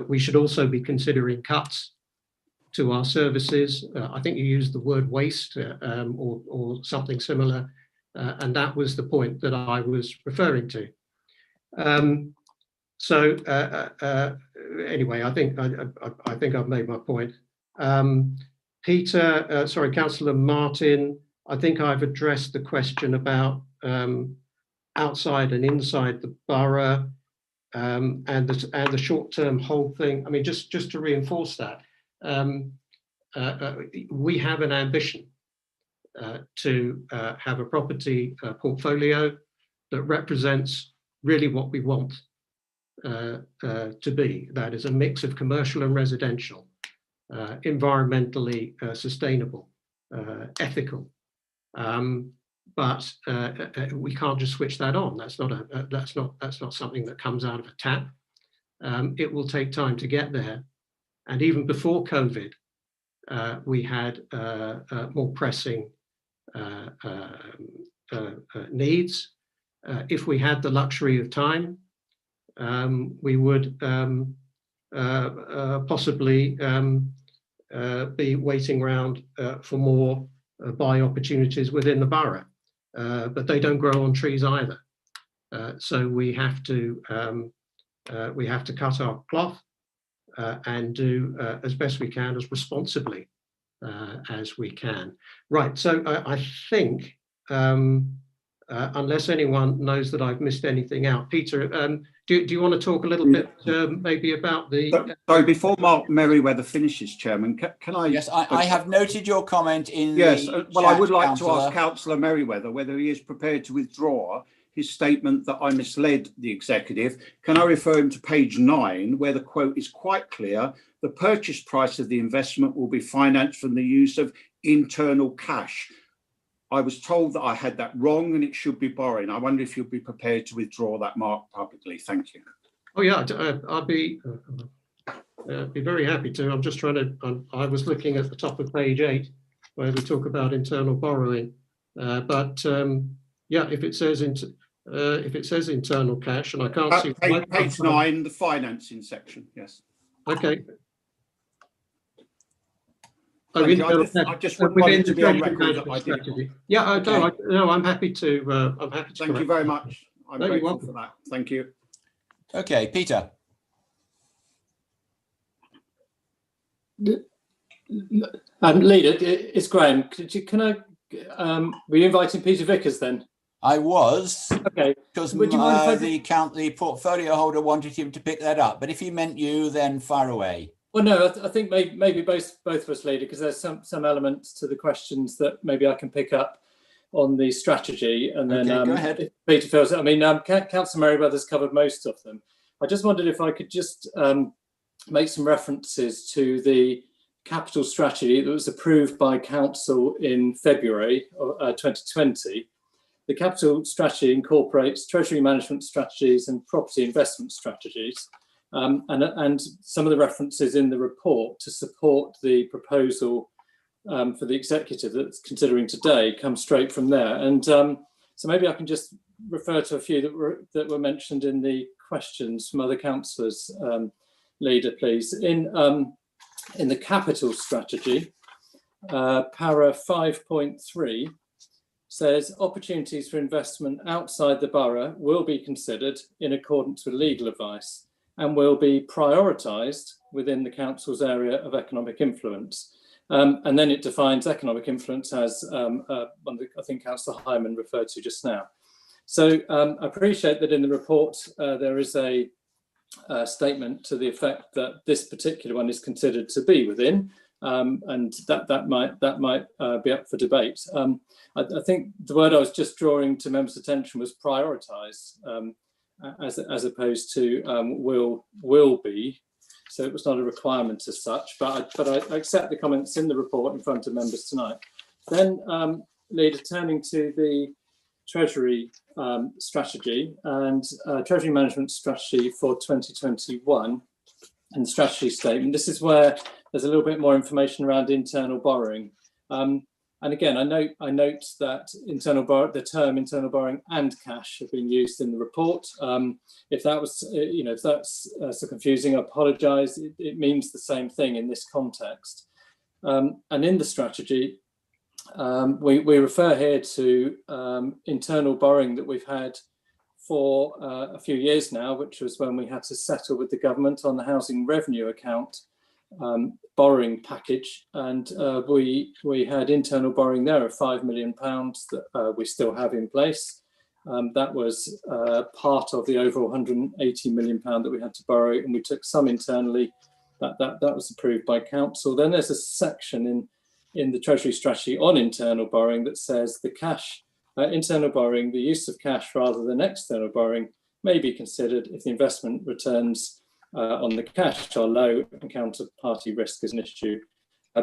we should also be considering cuts to our services. I think you used the word waste or something similar. And that was the point that I was referring to. Anyway, I think I've made my point. Councillor Martin, I think I've addressed the question about outside and inside the borough and the short-term hold thing. I mean, just to reinforce that, we have an ambition to have a property portfolio that represents really what we want to be. That is a mix of commercial and residential, environmentally sustainable, ethical. But we can't just switch that on. That's not something that comes out of a tap. It will take time to get there. And even before COVID, we had more pressing needs. If we had the luxury of time, we would possibly be waiting around for more buy opportunities within the borough, but they don't grow on trees either. So we have to cut our cloth and do as best we can, as responsibly as we can. Right, so I think, unless anyone knows that I've missed anything out, Peter, do you want to talk a little bit maybe about the... Sorry, before Mark Merriweather finishes, Chairman, can I... Yes, I have noted your comment in Yes, the well, I would like Councillor. to ask Councillor Merriweather whether he is prepared to withdraw his statement that I misled the executive. Can I refer him to page 9, where the quote is quite clear: the purchase price of the investment will be financed from the use of internal cash. I was told that I had that wrong and it should be borrowing. I wonder if you'd be prepared to withdraw that mark publicly. Thank you. Oh yeah, I'd be very happy to. I'm just trying to, I was looking at the top of page 8 where we talk about internal borrowing. Yeah, if it says internal cash, and I can't see page 9, the financing section. Yes. Okay. I just wanted to be on record that I did. Yeah, Okay. no, I'm happy to. I'm happy to. Thank you very much. I'm No, you're grateful welcome. for that. Thank you. Okay, Peter. Leader, it's Graham. Can I? Were you inviting Peter Vickers then? I was. Okay. Because Would you mind the portfolio holder wanted him to pick that up. But if he meant you, then fire away. Well, no, I think maybe both of us, Leader, because there's some elements to the questions that maybe I can pick up on the strategy, and then go ahead. if Peter feels. I mean, Councillor Merriweather's covered most of them. I just wondered if I could just make some references to the capital strategy that was approved by Council in February of 2020. The capital strategy incorporates treasury management strategies and property investment strategies, and some of the references in the report to support the proposal for the executive that's considering today come straight from there. And so maybe I can just refer to a few that were mentioned in the questions from other councillors. Leader, please. In the capital strategy, para 5.3 says opportunities for investment outside the borough will be considered in accordance with legal advice and will be prioritised within the council's area of economic influence. And then it defines economic influence as one that I think Councillor Hyman referred to just now. So I appreciate that in the report there is a statement to the effect that this particular one is considered to be within, and that might be up for debate. I think the word I was just drawing to members' attention was prioritise, as opposed to will be. So it was not a requirement as such, but I accept the comments in the report in front of members tonight. Then, Leader, turning to the Treasury strategy and Treasury management strategy for 2021 and the strategy statement. This is where there's a little bit more information around internal borrowing. And again, I note that the term internal borrowing and cash have been used in the report. If that was, if that's so confusing, I apologise. It means the same thing in this context. And in the strategy, we refer here to internal borrowing that we've had for a few years now, which was when we had to settle with the government on the housing revenue account borrowing package, and we had internal borrowing there of £5 million that we still have in place. That was part of the overall £180 million that we had to borrow, and we took some internally. That was approved by council. Then there's a section in the Treasury strategy on internal borrowing that says the cash internal borrowing, the use of cash rather than external borrowing, may be considered if the investment returns on the cash are low and counterparty risk is an issue.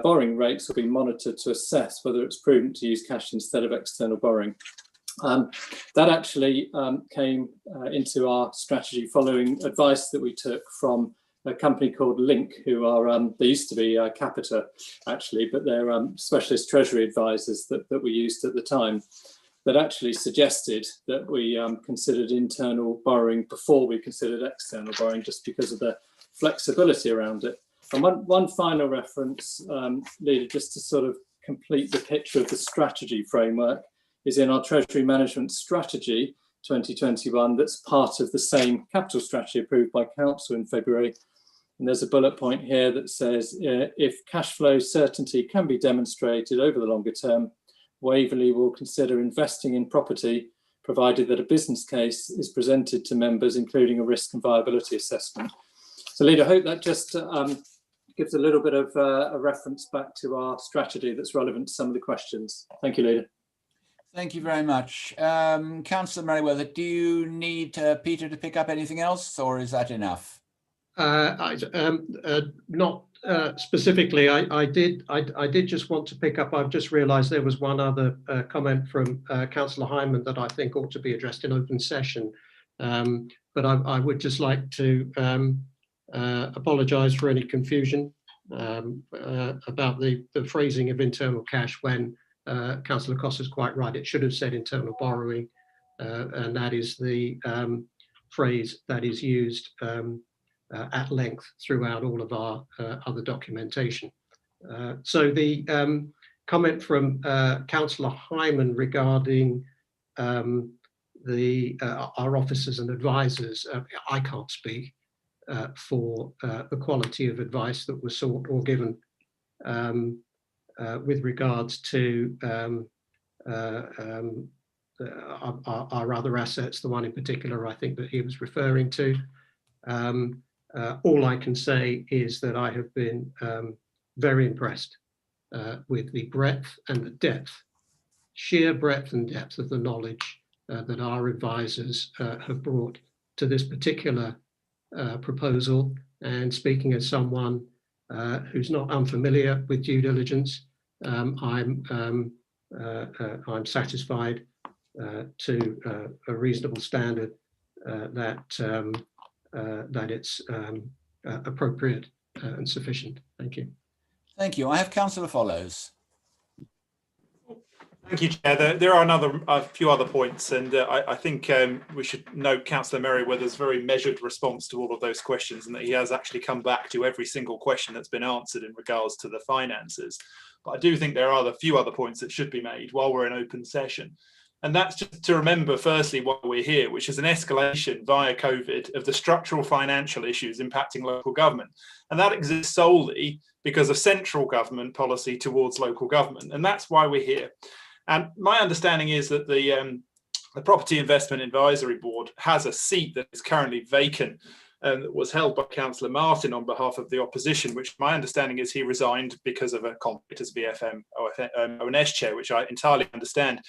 Borrowing rates will be monitored to assess whether it's prudent to use cash instead of external borrowing. That actually came into our strategy following advice that we took from a company called Link, who are, they used to be Capita actually, but they're specialist treasury advisors that we used at the time, that actually suggested that we considered internal borrowing before we considered external borrowing, just because of the flexibility around it. And one final reference, Leader, just to sort of complete the picture of the strategy framework, is in our Treasury Management Strategy 2021, that's part of the same capital strategy approved by Council in February. And there's a bullet point here that says, if cash flow certainty can be demonstrated over the longer term, Waverley will consider investing in property, provided that a business case is presented to members, including a risk and viability assessment. So, Leader, I hope that just gives a little bit of a reference back to our strategy that's relevant to some of the questions. Thank you, Leader. Thank you very much. Councillor Merriweather, do you need Peter to pick up anything else, or is that enough? Not specifically. I did just want to pick up. I've just realised there was one other comment from Councillor Hyman that I think ought to be addressed in open session. But I would just like to apologise for any confusion about the phrasing of internal cash when Councillor Cosser is quite right. It should have said internal borrowing, and that is the phrase that is used at length throughout all of our other documentation. So the comment from Councillor Hyman regarding our officers and advisors, I can't speak for the quality of advice that was sought or given with regards to our other assets, the one in particular I think that he was referring to. All I can say is that I have been very impressed with the breadth and the depth, sheer breadth and depth of the knowledge that our advisors have brought to this particular proposal. And speaking as someone who's not unfamiliar with due diligence, I'm satisfied to a reasonable standard that it's appropriate and sufficient. Thank you. Thank you. I have Councillor Follows. Thank you, Chair. There are a few other points, and I think we should note Councillor Merriweather's very measured response to all of those questions, and that he has actually come back to every single question that's been answered in regards to the finances. But I do think there are a few other points that should be made while we're in open session. And that's just to remember, firstly, why we're here, which is an escalation via COVID of the structural financial issues impacting local government. And that exists solely because of central government policy towards local government. And that's why we're here. And my understanding is that the Property Investment Advisory Board has a seat that is currently vacant and that was held by Councillor Martin on behalf of the opposition, which my understanding is he resigned because of a conflict as BFM ONS chair, which I entirely understand.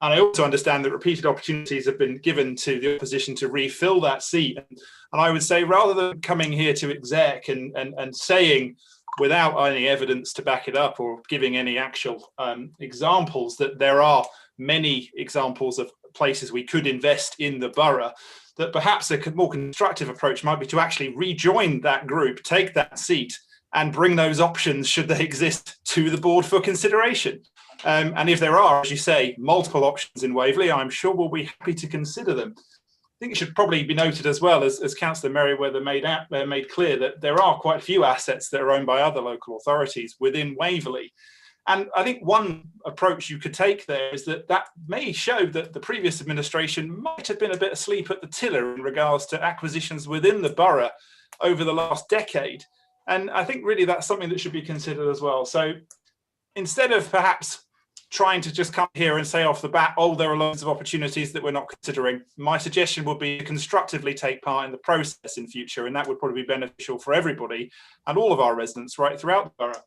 And I also understand that repeated opportunities have been given to the opposition to refill that seat. And I would say, rather than coming here to exec and saying, without any evidence to back it up or giving any actual examples, that there are many examples of places we could invest in the borough, that perhaps a more constructive approach might be to actually rejoin that group, take that seat, and bring those options, should they exist, to the board for consideration. And if there are, as you say, multiple options in Waverley, I'm sure we'll be happy to consider them. I think it should probably be noted as well, as Councillor Merriweather made clear, that there are quite a few assets that are owned by other local authorities within Waverley. And I think one approach you could take there is that may show that the previous administration might have been a bit asleep at the tiller in regards to acquisitions within the borough over the last decade. And I think really that's something that should be considered as well. So instead of perhaps trying to just come here and say off the bat, oh, there are loads of opportunities that we're not considering, my suggestion would be to constructively take part in the process in future, and that would probably be beneficial for everybody and all of our residents right throughout the borough.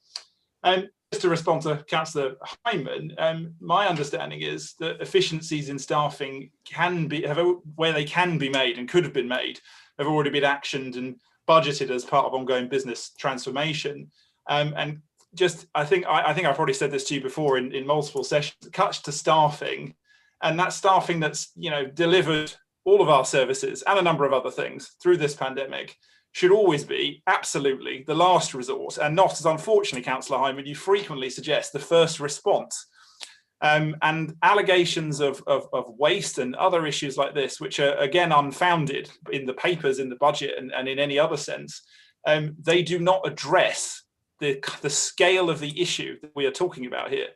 And just to respond to Councillor Hyman, my understanding is that efficiencies in staffing where they can be made and could have been made, have already been actioned and budgeted as part of ongoing business transformation. And just, I think I've already said this to you before in multiple sessions, it cuts to staffing, and that staffing that's, delivered all of our services and a number of other things through this pandemic should always be absolutely the last resort, and not, as unfortunately, Councillor Hyman, you frequently suggest, the first response. And allegations of waste and other issues like this, which are again unfounded in the papers, in the budget, and in any other sense, they do not address the scale of the issue that we are talking about here.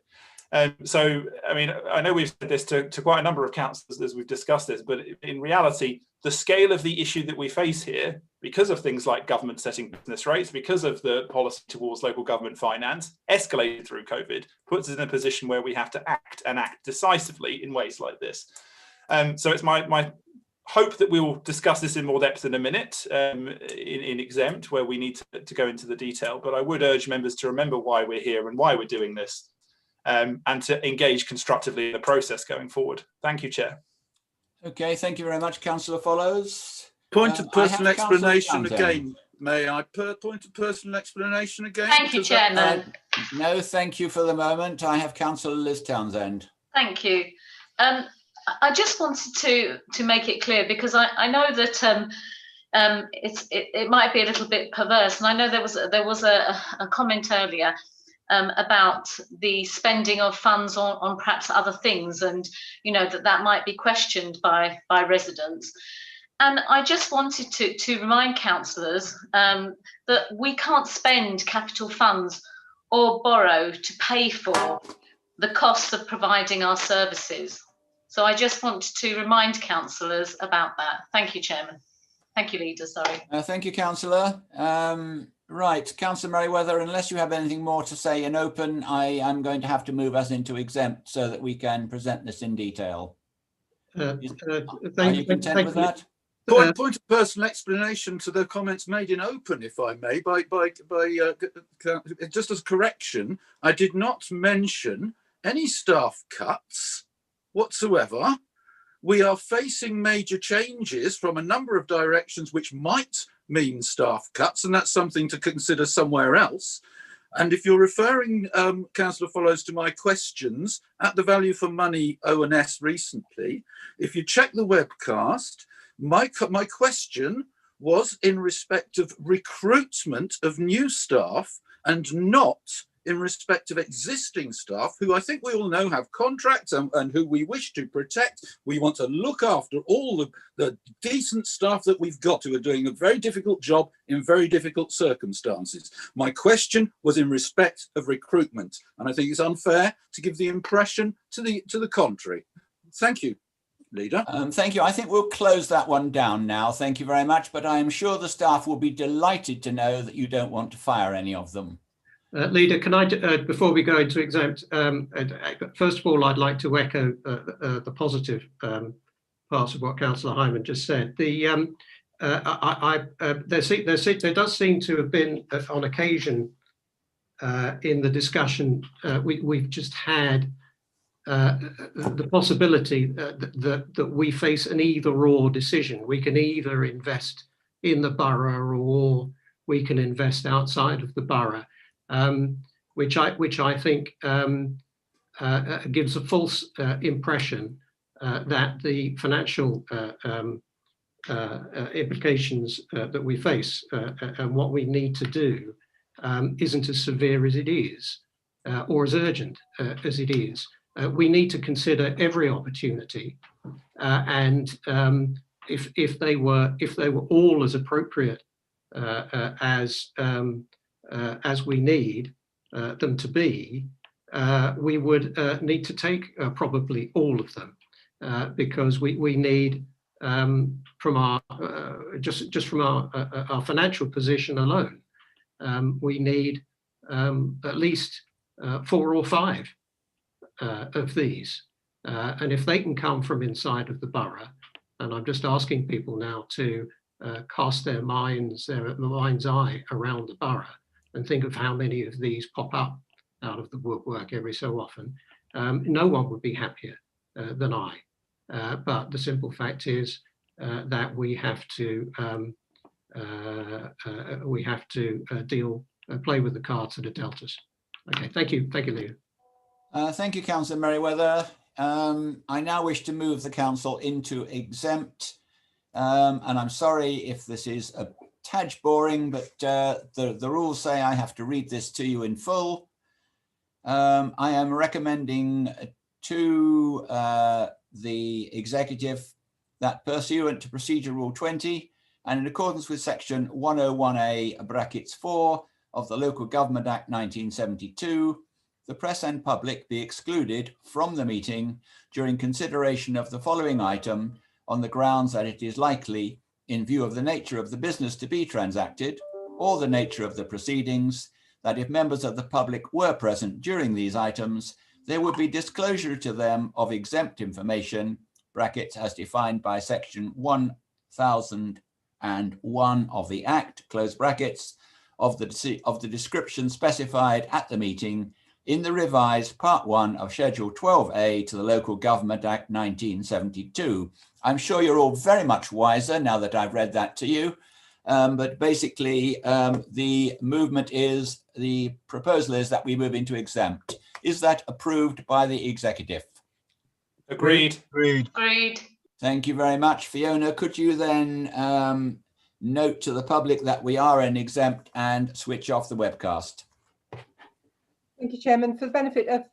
So, I mean, I know we've said this to quite a number of councillors as we've discussed this, but in reality, the scale of the issue that we face here, because of things like government setting business rates, because of the policy towards local government finance, escalated through COVID, puts us in a position where we have to act, and act decisively in ways like this. So it's my hope that we will discuss this in more depth in a minute in exempt, where we need to go into the detail. But I would urge members to remember why we're here and why we're doing this, and to engage constructively in the process going forward. Thank you, Chair. Okay, thank you very much. Councillor Follows. Point of personal explanation again. May I point of personal explanation again? Thank you, Chairman. No, thank you for the moment. I have Councillor Liz Townsend. Thank you. I just wanted to make it clear, because I know that it might be a little bit perverse, and I know there was a comment earlier about the spending of funds on perhaps other things, and that might be questioned by residents. And I just wanted to remind councillors that we can't spend capital funds or borrow to pay for the costs of providing our services. So I just want to remind councillors about that. Thank you, Chairman. Thank you, Leader, sorry. Thank you, Councillor. Right, Councillor Merriweather, unless you have anything more to say in open, I am going to have to move us into exempt so that we can present this in detail. Are you content with that? Point of personal explanation to the comments made in open, if I may, just as correction, I did not mention any staff cuts whatsoever. We are facing major changes from a number of directions which might mean staff cuts, and that's something to consider somewhere else. And if you're referring, Councillor Follows, to my questions at the Value for Money ONS recently, if you check the webcast, my question was in respect of recruitment of new staff and not in respect of existing staff, who I think we all know have contracts and who we wish to protect. We want to look after all the decent staff that we've got, who are doing a very difficult job in very difficult circumstances. My question was in respect of recruitment, and I think it's unfair to give the impression to the contrary. Thank you, Leader. Thank you. I think we'll close that one down now. Thank you very much. But I am sure the staff will be delighted to know that you don't want to fire any of them. Leader, can I, before we go into exempt, first of all, I'd like to echo the positive parts of what Councillor Hyman just said. There does seem to have been, on occasion, in the discussion we've just had, the possibility that we face an either-or decision. We can either invest in the borough or we can invest outside of the borough. Which I think gives a false impression that the financial implications that we face and what we need to do isn't as severe as it is, or as urgent as it is. We need to consider every opportunity, and if they were all as appropriate as we need them to be, we would need to take probably all of them, because we need, from our just from our financial position alone, we need at least 4 or 5 of these, and if they can come from inside of the borough, and I'm just asking people now to cast their mind's eye around the borough and think of how many of these pop up out of the woodwork every so often. No one would be happier than I. But the simple fact is that we have to play with the cards that are dealt us. Okay, thank you, Leo. Thank you, Councillor Merriweather. I now wish to move the council into exempt, and I'm sorry if this is a tad boring, but the rules say I have to read this to you in full. I am recommending to the executive that, pursuant to Procedure Rule 20 and in accordance with Section 101A(4) of the Local Government Act 1972, the press and public be excluded from the meeting during consideration of the following item on the grounds that it is likely, in view of the nature of the business to be transacted or the nature of the proceedings, that if members of the public were present during these items, there would be disclosure to them of exempt information brackets, as defined by section 1001 of the Act, close brackets, of the description specified at the meeting in the revised Part 1 of Schedule 12A to the Local Government Act 1972. I'm sure you're all very much wiser now that I've read that to you. But basically, the proposal is that we move into exempt. Is that approved by the executive? Agreed. Agreed. Thank you very much. Fiona, could you then note to the public that we are in exempt and switch off the webcast? Thank you, Chairman. For the benefit of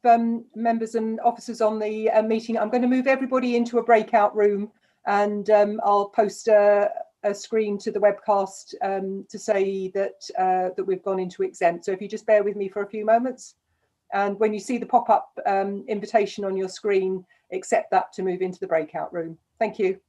members and officers on the meeting, I'm going to move everybody into a breakout room, and I'll post a screen to the webcast to say that we've gone into exempt. So if you just bear with me for a few moments, and when you see the pop-up invitation on your screen, accept that to move into the breakout room. Thank you.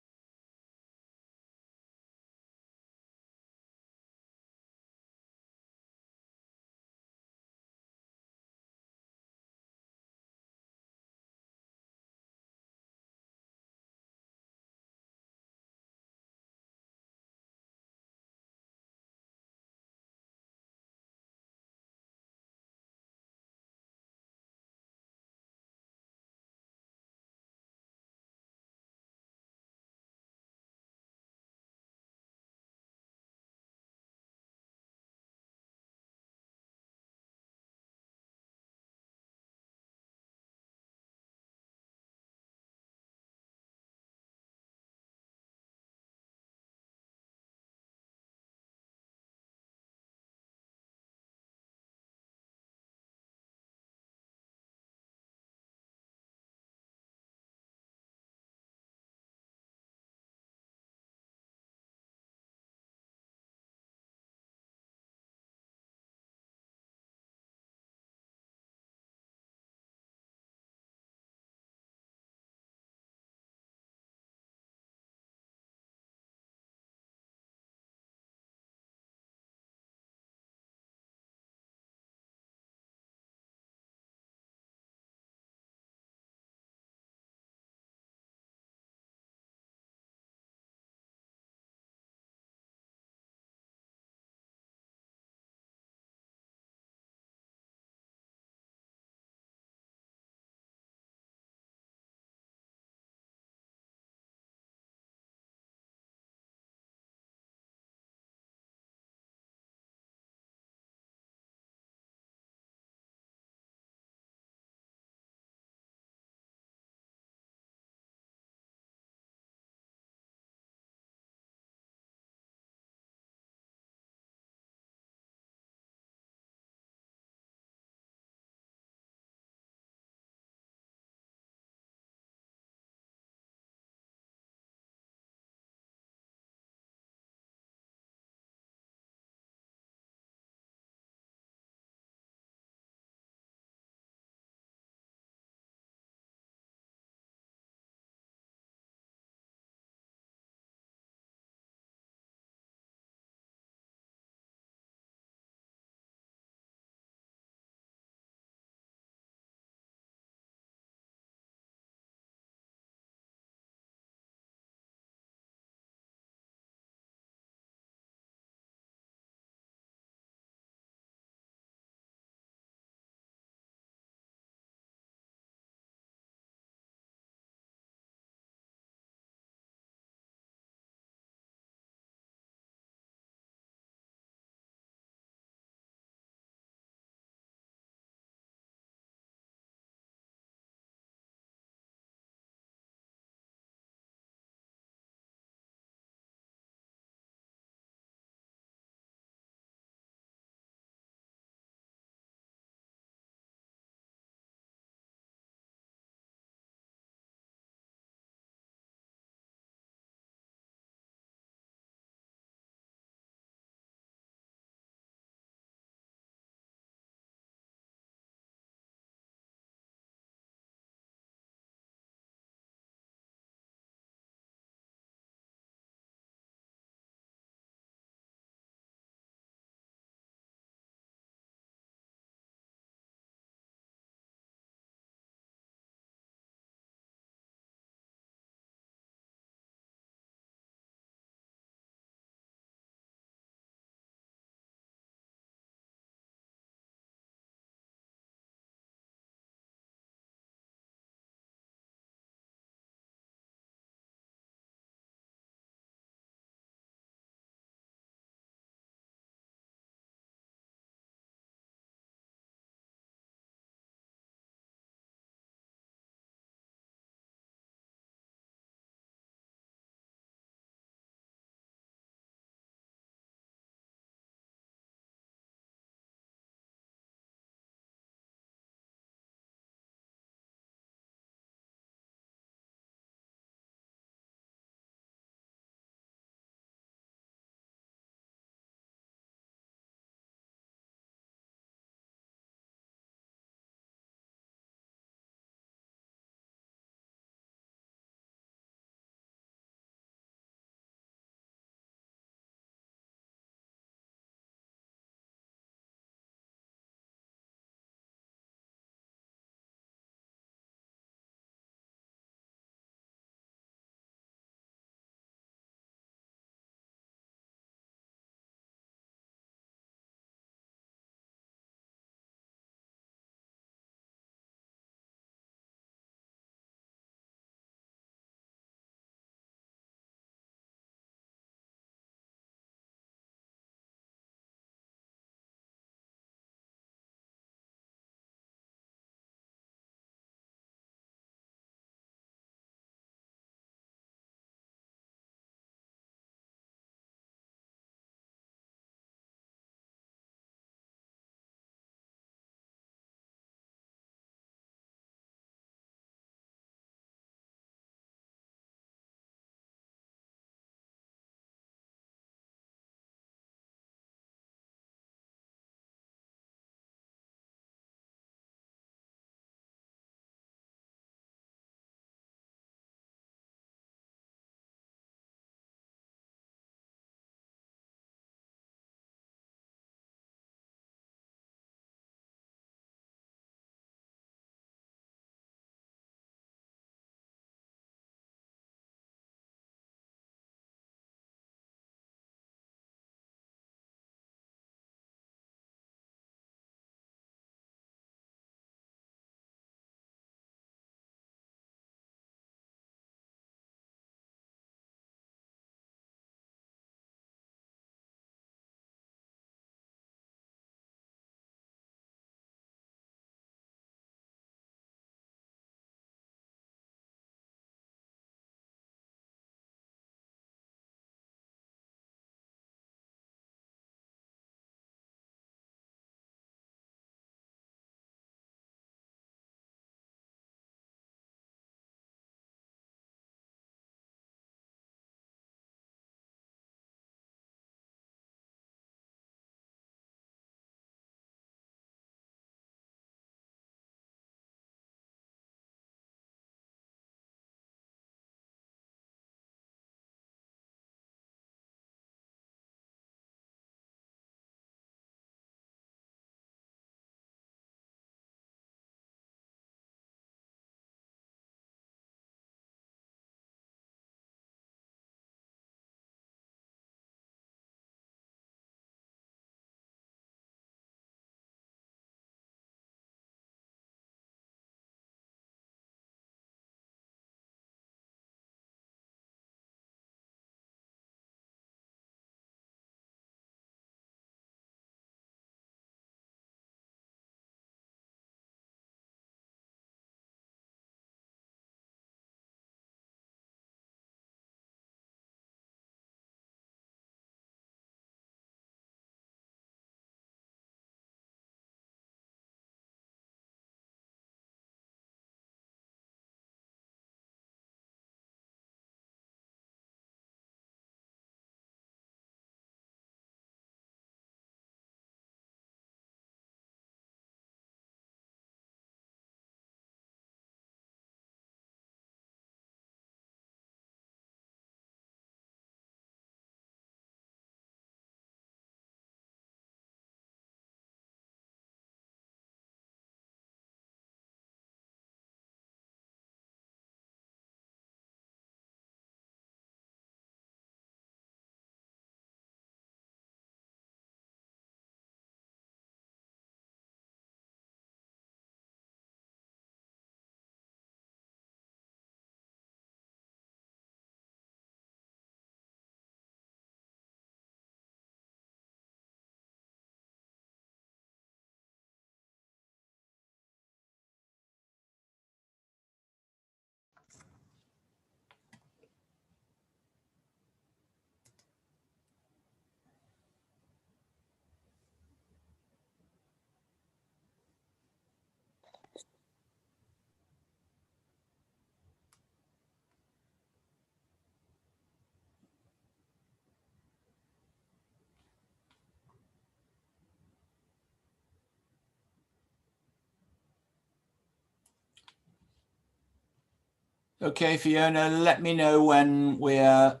Okay, Fiona, let me know when we're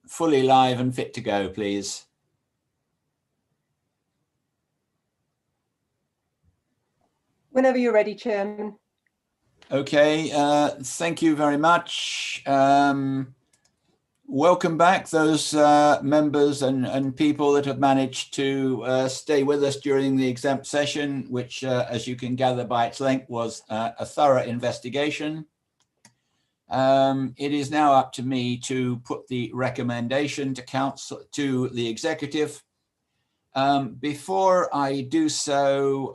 fully live and fit to go, please. Whenever you're ready, Chairman. Okay, thank you very much. Welcome back, those members and people that have managed to stay with us during the exempt session, which, as you can gather by its length, was a thorough investigation. It is now up to me to put the recommendation to council, to the executive. Before I do so,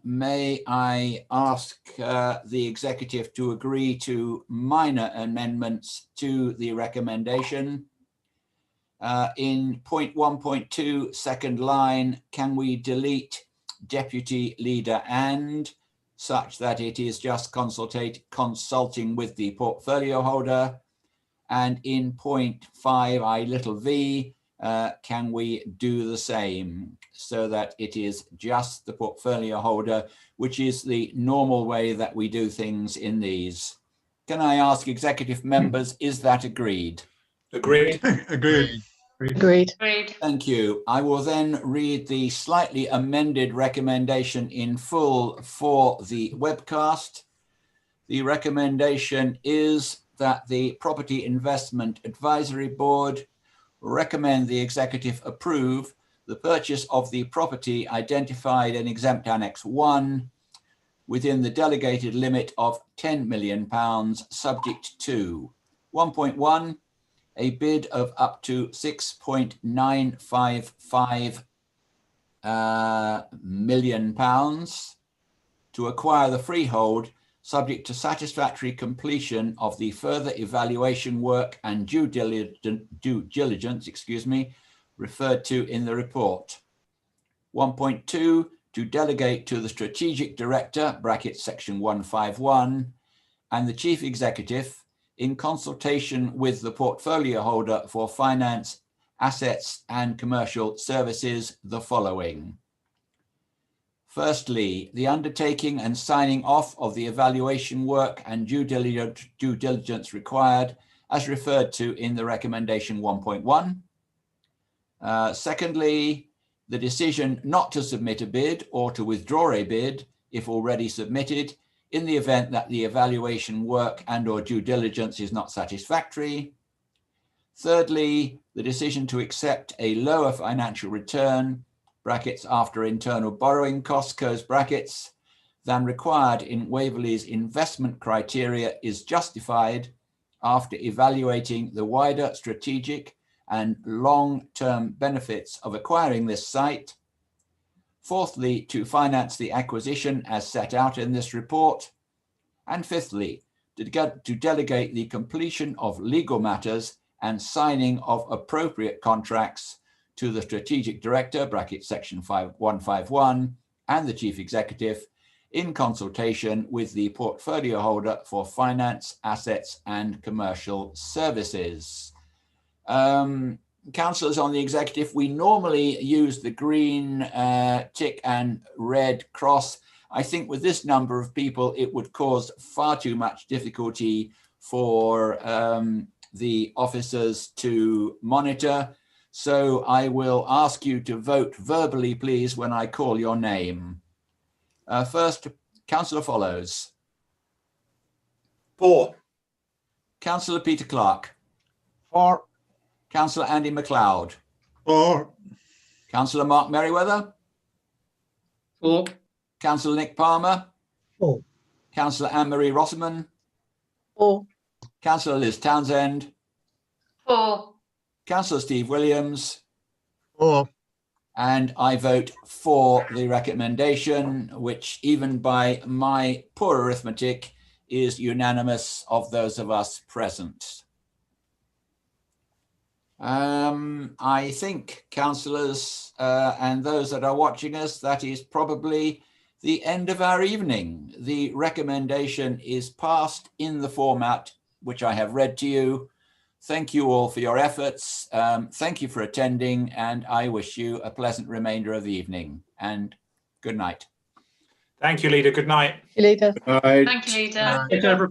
may I ask the executive to agree to minor amendments to the recommendation. In point 1.2, second line, can we delete deputy leader and, such that it is just consulting with the portfolio holder? And in point 5, can we do the same so that it is just the portfolio holder, which is the normal way that we do things in these? Can I ask executive members, is that agreed? Agreed. Agreed. Agreed. Thank you. I will then read the slightly amended recommendation in full for the webcast. The recommendation is that the Property Investment Advisory Board recommend the executive approve the purchase of the property identified in Exempt Annex 1 within the delegated limit of £10 million, subject to 1.1, a bid of up to £6.955 million to acquire the freehold, subject to satisfactory completion of the further evaluation work and due diligence, referred to in the report. 1.2, to delegate to the strategic director, brackets section 151, and the chief executive, in consultation with the portfolio holder for finance, assets and commercial services, the following. Firstly, the undertaking and signing off of the evaluation work and due diligence required, as referred to in the recommendation 1.1. Secondly, the decision not to submit a bid or to withdraw a bid, if already submitted, in the event that the evaluation work and/or due diligence is not satisfactory. Thirdly, the decision to accept a lower financial return, brackets after internal borrowing costs, close brackets, than required in Waverley's investment criteria is justified after evaluating the wider strategic and long-term benefits of acquiring this site. Fourthly, to finance the acquisition as set out in this report. And fifthly, to delegate the completion of legal matters and signing of appropriate contracts to the strategic director, bracket section 151, and the chief executive in consultation with the portfolio holder for finance, assets and commercial services. Councillors on the executive, we normally use the green tick and red cross. I think with this number of people, it would cause far too much difficulty for the officers to monitor. So I will ask you to vote verbally, please, when I call your name. First, Councillor Follows. For. Councillor Peter Clark. For. Councillor Andy MacLeod. For. Councillor Mark Merriweather. For. Councillor Nick Palmer. For. Councillor Anne-Marie Rossman. For. Councillor Liz Townsend. For. Councillor Steve Williams. For. And I vote for the recommendation, which even by my poor arithmetic is unanimous of those of us present. I think, councillors and those that are watching us, that is probably the end of our evening. The recommendation is passed in the format which I have read to you. Thank you all for your efforts. Thank you for attending, and I wish you a pleasant remainder of the evening, and good night. Thank you, Leader. Good night. Leader. Right. Thank you, Leader. Thanks, everybody.